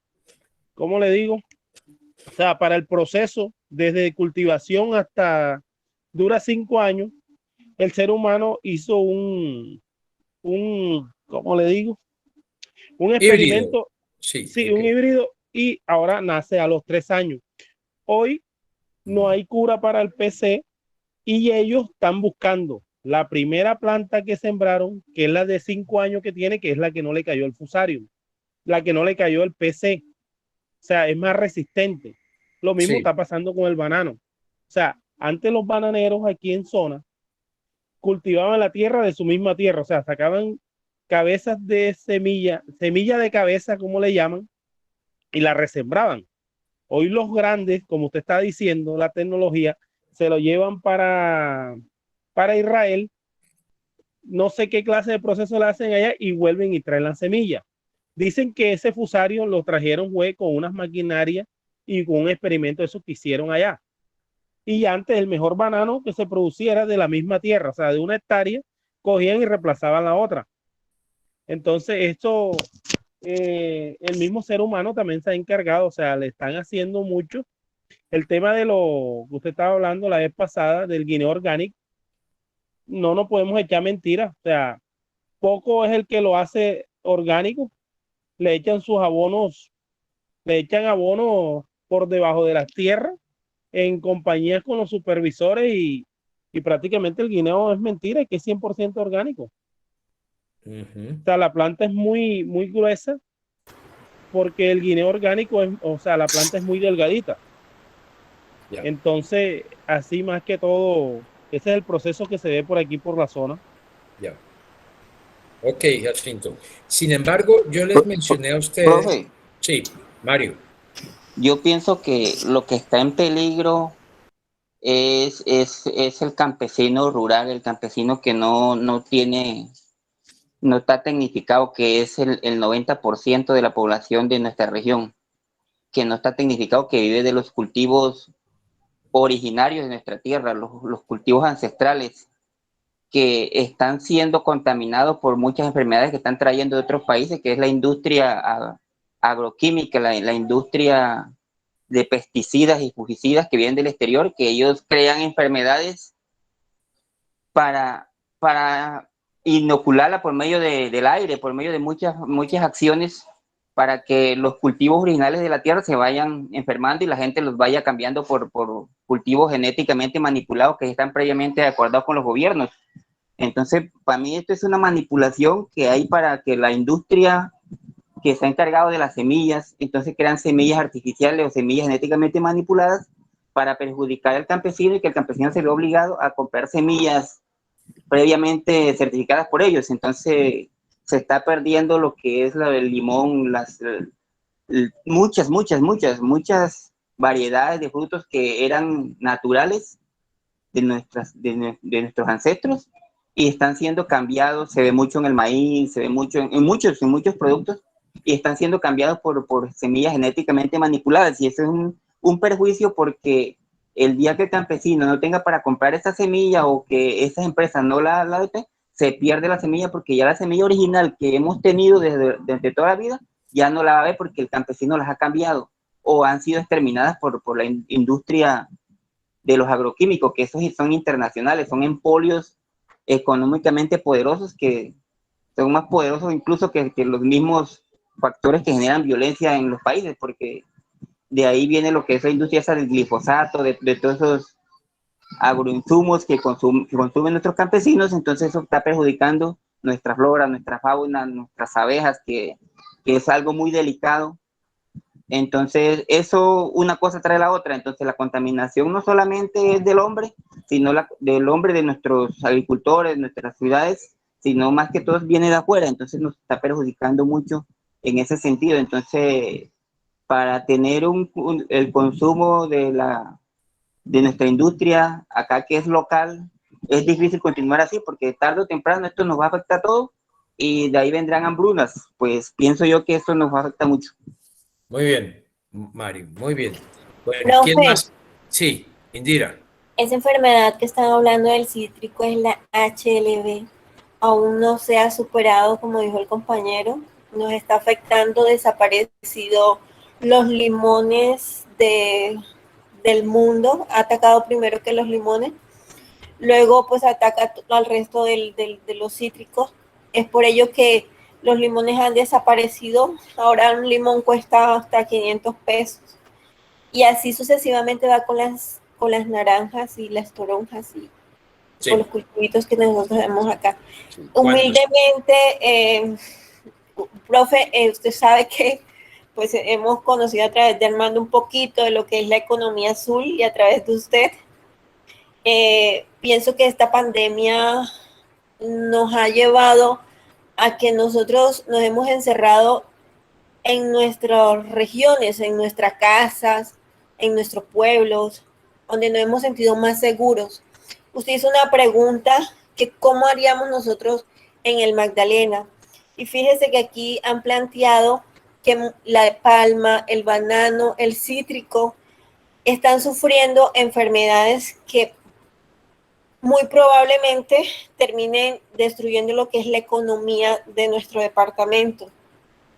¿cómo le digo? O sea, para el proceso, desde cultivación hasta, dura 5 años. El ser humano hizo ¿cómo le digo? Un Híbrido. experimento, Sí, sí, ok. un híbrido, y ahora nace a los 3 años. Hoy no hay cura para el PC y ellos están buscando la primera planta que sembraron, que es la de 5 años que tiene, que es la que no le cayó el Fusarium, la que no le cayó el PC. O sea, es más resistente. Lo mismo Sí. está pasando con el banano. O sea, antes los bananeros aquí en zona cultivaban la tierra de su misma tierra, o sea, sacaban cabezas de semilla de cabeza, como le llaman, y la resembraban. Hoy los grandes, como usted está diciendo, la tecnología, se lo llevan para Israel, no sé qué clase de proceso le hacen allá y vuelven y traen la semilla. Dicen que ese fusario lo trajeron fue con unas maquinarias y con un experimento de eso que hicieron allá. Y antes el mejor banano que se produciera de la misma tierra, o sea, de una hectárea, cogían y reemplazaban la otra. Entonces, esto, el mismo ser humano también se ha encargado, o sea, le están haciendo mucho. El tema de lo que usted estaba hablando la vez pasada, del guineo orgánico, no nos podemos echar mentiras, o sea, poco es el que lo hace orgánico, le echan sus abonos, le echan abonos por debajo de las tierras en compañías con los supervisores y prácticamente el guineo es mentira, que es 100% orgánico. O sea, la planta es muy, muy gruesa porque el guineo orgánico es, o sea, la planta es muy delgadita. Ya. Entonces, así más que todo, ese es el proceso que se ve por aquí, por la zona. Ya. Ok, Jacinto. Sin embargo, yo les mencioné a ustedes. Profe, Sí, Mario. yo pienso que lo que está en peligro es el campesino rural, el campesino que no tiene, no está tecnificado, que es el 90% de la población de nuestra región, que no está tecnificado, que vive de los cultivos originarios de nuestra tierra, los cultivos ancestrales, que están siendo contaminados por muchas enfermedades que están trayendo de otros países, que es la industria agroquímica, la industria de pesticidas y fungicidas que vienen del exterior, que ellos crean enfermedades para inocularla por medio del aire, por medio de muchas acciones para que los cultivos originales de la tierra se vayan enfermando y la gente los vaya cambiando por cultivos genéticamente manipulados que están previamente acordados con los gobiernos. Entonces, para mí esto es una manipulación que hay para que la industria que se ha encargado de las semillas, entonces crean semillas artificiales o semillas genéticamente manipuladas para perjudicar al campesino y que el campesino se vea obligado a comprar semillas previamente certificadas por ellos. Entonces, se está perdiendo lo que es el limón, muchas variedades de frutos que eran naturales de nuestros ancestros y están siendo cambiados. Se ve mucho en el maíz, se ve mucho en muchos productos y están siendo cambiados por semillas genéticamente manipuladas, y eso es un perjuicio porque el día que el campesino no tenga para comprar esa semilla o que esas empresas no la adopten, se pierde la semilla porque ya la semilla original que hemos tenido desde toda la vida ya no la va a ver porque el campesino las ha cambiado o han sido exterminadas por la industria de los agroquímicos, que esos son internacionales, son empolios económicamente poderosos que son más poderosos incluso que los mismos factores que generan violencia en los países, porque de ahí viene lo que es la industria esa del glifosato, de todos esos agroinsumos que consumen nuestros campesinos. Entonces eso está perjudicando nuestra flora, nuestra fauna, nuestras abejas, que es algo muy delicado. Entonces eso, una cosa trae la otra. Entonces la contaminación no solamente es del hombre, sino del hombre, de nuestros agricultores, nuestras ciudades, sino más que todo viene de afuera. Entonces nos está perjudicando mucho en ese sentido. Entonces, para tener el consumo de nuestra industria acá, que es local, es difícil continuar así, porque tarde o temprano esto nos va a afectar a todo y de ahí vendrán hambrunas. Pues pienso yo que esto nos va a afectar mucho. Muy bien, Mario, muy bien. Bueno, ¿quién Profe, más? Sí, Indira. esa enfermedad que están hablando del cítrico es la HLV. Aún no se ha superado, como dijo el compañero. Nos está afectando, desaparecido los limones del mundo. Ha atacado primero que los limones. Luego, pues ataca al resto de los cítricos. Es por ello que los limones han desaparecido. Ahora un limón cuesta hasta 500 pesos. Y así sucesivamente va con las naranjas y las toronjas y Sí. con los cultivitos que nosotros vemos acá. Sí. Humildemente, profe, usted sabe que pues hemos conocido a través de Armando un poquito de lo que es la economía azul, y a través de usted pienso que esta pandemia nos ha llevado a que nosotros nos hemos encerrado en nuestras regiones, en nuestras casas, en nuestros pueblos, donde nos hemos sentido más seguros. Usted hizo una pregunta que cómo haríamos nosotros en el Magdalena. Y fíjese que aquí han planteado que la palma, el banano, el cítrico están sufriendo enfermedades que muy probablemente terminen destruyendo lo que es la economía de nuestro departamento.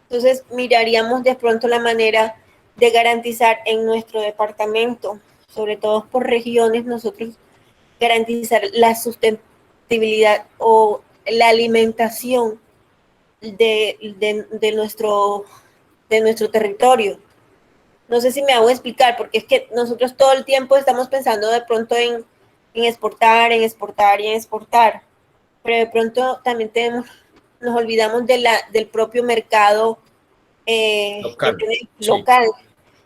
Entonces, miraríamos de pronto la manera de garantizar en nuestro departamento, sobre todo por regiones, nosotros garantizar la sustentabilidad o la alimentación de nuestro territorio. No sé si me hago explicar, porque es que nosotros todo el tiempo estamos pensando de pronto en exportar, en exportar y en exportar, pero de pronto también nos olvidamos del propio mercado Local, local,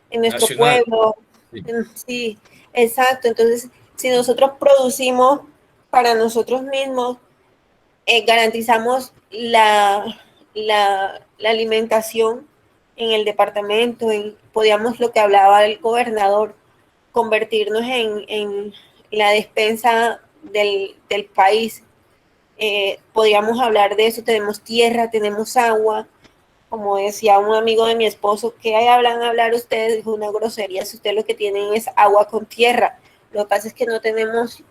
en nuestro nacional. pueblo. Sí. Sí, exacto. Entonces, si nosotros producimos para nosotros mismos, garantizamos la alimentación en el departamento, podíamos, lo que hablaba el gobernador, convertirnos en la despensa del país. Podríamos hablar de eso. Tenemos tierra, tenemos agua. Como decía un amigo de mi esposo, ¿qué hablar ustedes? Dijo una grosería, si ustedes lo que tienen es agua con tierra. Lo que pasa es que no tenemos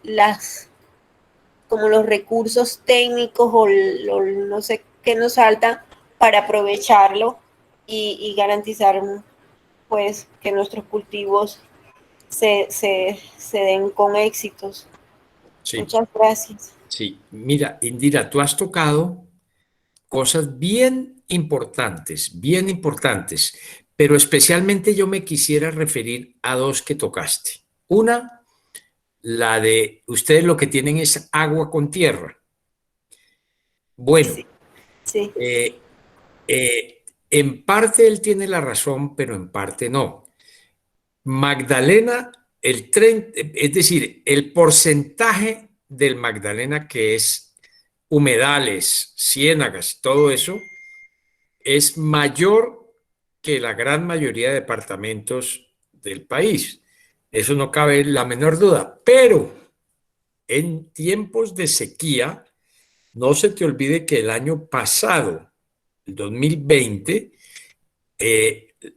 como los recursos técnicos o no sé qué nos falta para aprovecharlo y garantizar pues que nuestros cultivos se den con éxitos. Sí. Muchas gracias. Sí, mira, Indira, tú has tocado cosas bien importantes, pero especialmente yo me quisiera referir a dos que tocaste. Una, la de ustedes lo que tienen es agua con tierra. Bueno, Sí, sí. En parte él tiene la razón, pero en parte no. Magdalena, es decir, el porcentaje del Magdalena que es humedales, ciénagas, todo eso, es mayor que la gran mayoría de departamentos del país. Eso no cabe la menor duda. Pero en tiempos de sequía, no se te olvide que el año pasado, el 2020,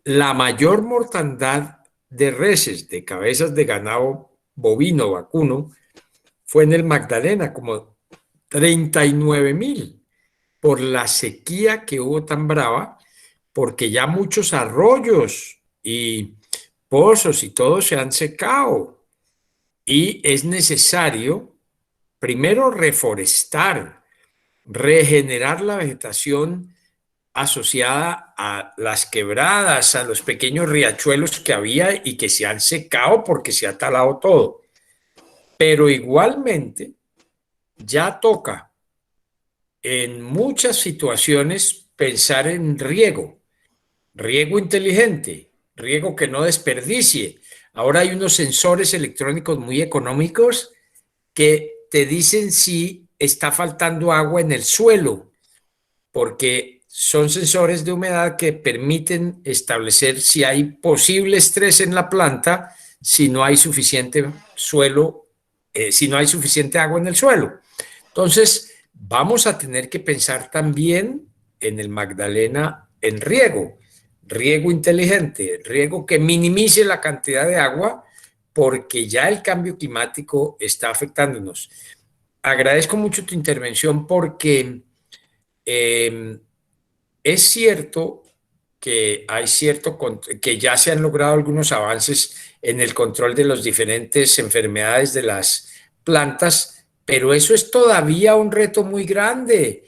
la mayor mortandad de reses, de cabezas de ganado bovino, vacuno, fue en el Magdalena, como 39,000, por la sequía que hubo tan brava, porque ya muchos arroyos y pozos y todo se han secado. Y es necesario, primero, reforestar, regenerar la vegetación asociada a las quebradas, a los pequeños riachuelos que había y que se han secado porque se ha talado todo. Pero igualmente ya toca en muchas situaciones pensar en riego inteligente, riego que no desperdicie. Ahora hay unos sensores electrónicos muy económicos que te dicen si está faltando agua en el suelo, porque son sensores de humedad que permiten establecer si hay posible estrés en la planta, si no hay suficiente suelo, si no hay suficiente agua en el suelo. Entonces, vamos a tener que pensar también en el Magdalena en riego inteligente, riego que minimice la cantidad de agua, porque ya el cambio climático está afectándonos. Agradezco mucho tu intervención porque es cierto que que ya se han logrado algunos avances en el control de las diferentes enfermedades de las plantas, pero eso es todavía un reto muy grande.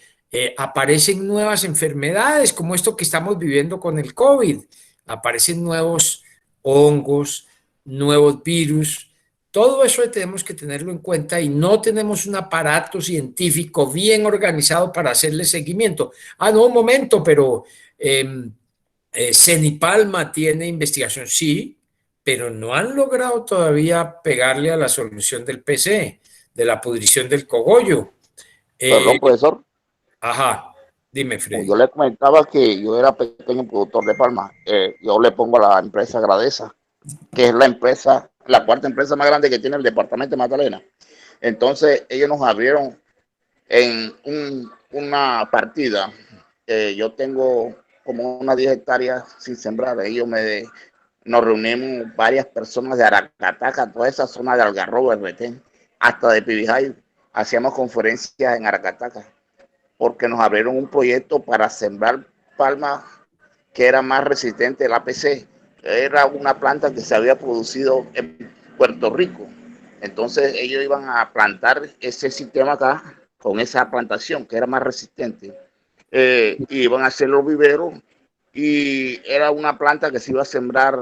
Aparecen nuevas enfermedades como esto que estamos viviendo con el COVID. Aparecen nuevos hongos, nuevos virus. Todo eso tenemos que tenerlo en cuenta y no tenemos un aparato científico bien organizado para hacerle seguimiento. No, un momento, pero Cenipalma tiene investigación, sí, pero no han logrado todavía pegarle a la solución del PCE, de la pudrición del cogollo. Perdón, profesor. Ajá, dime, Freddy. Yo le comentaba que yo era pequeño productor de palma. Yo le pongo a la empresa Agradeza, que es la cuarta empresa más grande que tiene el departamento de Magdalena. Entonces, ellos nos abrieron en una partida. Yo tengo como unas 10 hectáreas sin sembrar. Nos reunimos varias personas de Aracataca, toda esa zona de Algarrobo, de Retén, hasta de Pibijay. Hacíamos conferencias en Aracataca, porque nos abrieron un proyecto para sembrar palma que era más resistente al APC. Era una planta que se había producido en Puerto Rico. Entonces ellos iban a plantar ese sistema acá con esa plantación que era más resistente. Y iban a hacer los viveros y era una planta que se iba a sembrar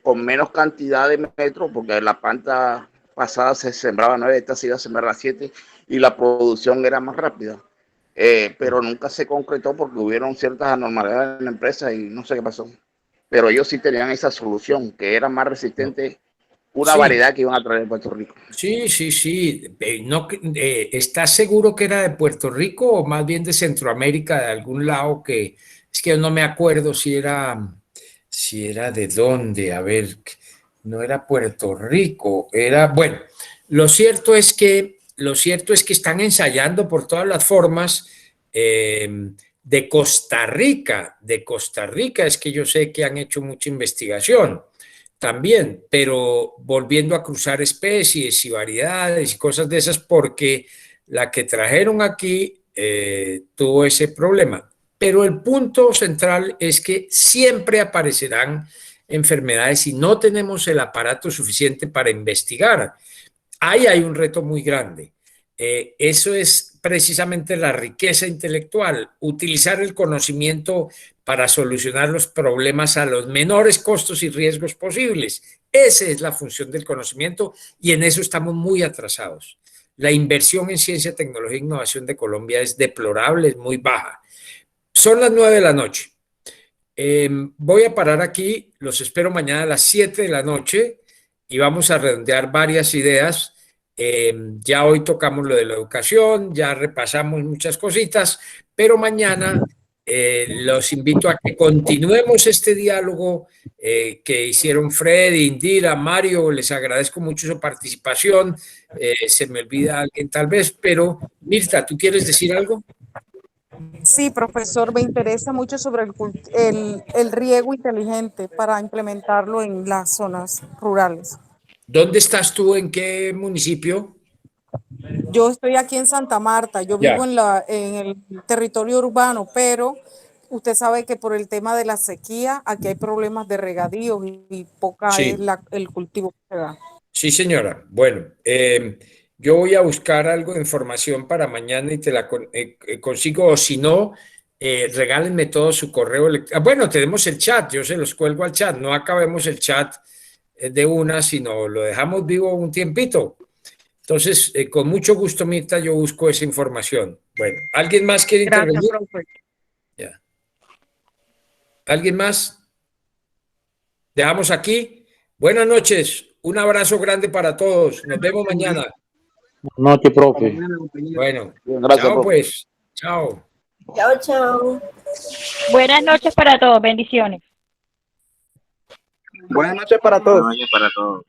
con menos cantidad de metros, porque la planta pasada se sembraba 9, esta se iba a sembrar a 7 y la producción era más rápida. Pero nunca se concretó porque hubieron ciertas anormalidades en la empresa y no sé qué pasó. Pero ellos sí tenían esa solución, que era más resistente, una variedad que iban a traer de Puerto Rico. Sí. ¿Estás seguro que era de Puerto Rico o más bien de Centroamérica, de algún lado que... Es que yo no me acuerdo si era de dónde, a ver, no era Puerto Rico, bueno, lo cierto es que están ensayando por todas las formas de Costa Rica. De Costa Rica es que yo sé que han hecho mucha investigación también, pero volviendo a cruzar especies y variedades y cosas de esas, porque la que trajeron aquí tuvo ese problema. Pero el punto central es que siempre aparecerán enfermedades y no tenemos el aparato suficiente para investigar. Ahí hay un reto muy grande. Eso es precisamente la riqueza intelectual, utilizar el conocimiento para solucionar los problemas a los menores costos y riesgos posibles. Esa es la función del conocimiento y en eso estamos muy atrasados. La inversión en ciencia, tecnología e innovación de Colombia es deplorable, es muy baja. Son las 9 de la noche. Voy a parar aquí, los espero mañana a las 7 de la noche y vamos a redondear varias ideas. Ya hoy tocamos lo de la educación, ya repasamos muchas cositas, pero mañana los invito a que continuemos este diálogo que hicieron Fred, Indira, Mario, les agradezco mucho su participación. Se me olvida alguien tal vez, pero Mirta, ¿tú quieres decir algo? Sí, profesor, me interesa mucho sobre el riego inteligente para implementarlo en las zonas rurales. ¿Dónde estás tú? ¿En qué municipio? Yo estoy aquí en Santa Marta, yo vivo en el territorio urbano, pero usted sabe que por el tema de la sequía, aquí hay problemas de regadío y poca es el cultivo que se da. Sí, señora. Bueno, Yo voy a buscar algo de información para mañana y te la consigo, o si no, regálenme todo su correo electrónico. Bueno, tenemos el chat, yo se los cuelgo al chat, no acabemos el chat de una, sino lo dejamos vivo un tiempito. Entonces, con mucho gusto, Mirta, yo busco esa información. Bueno, ¿alguien más quiere intervenir? Gracias, profe. Ya. ¿Alguien más? Dejamos aquí. Buenas noches. Un abrazo grande para todos. Nos vemos mañana. Buenas noches, profe. Bueno, Gracias, chao profe. pues. Chao. Chao, chao. Buenas noches para todos, bendiciones. Buenas noches para todos. Para todos.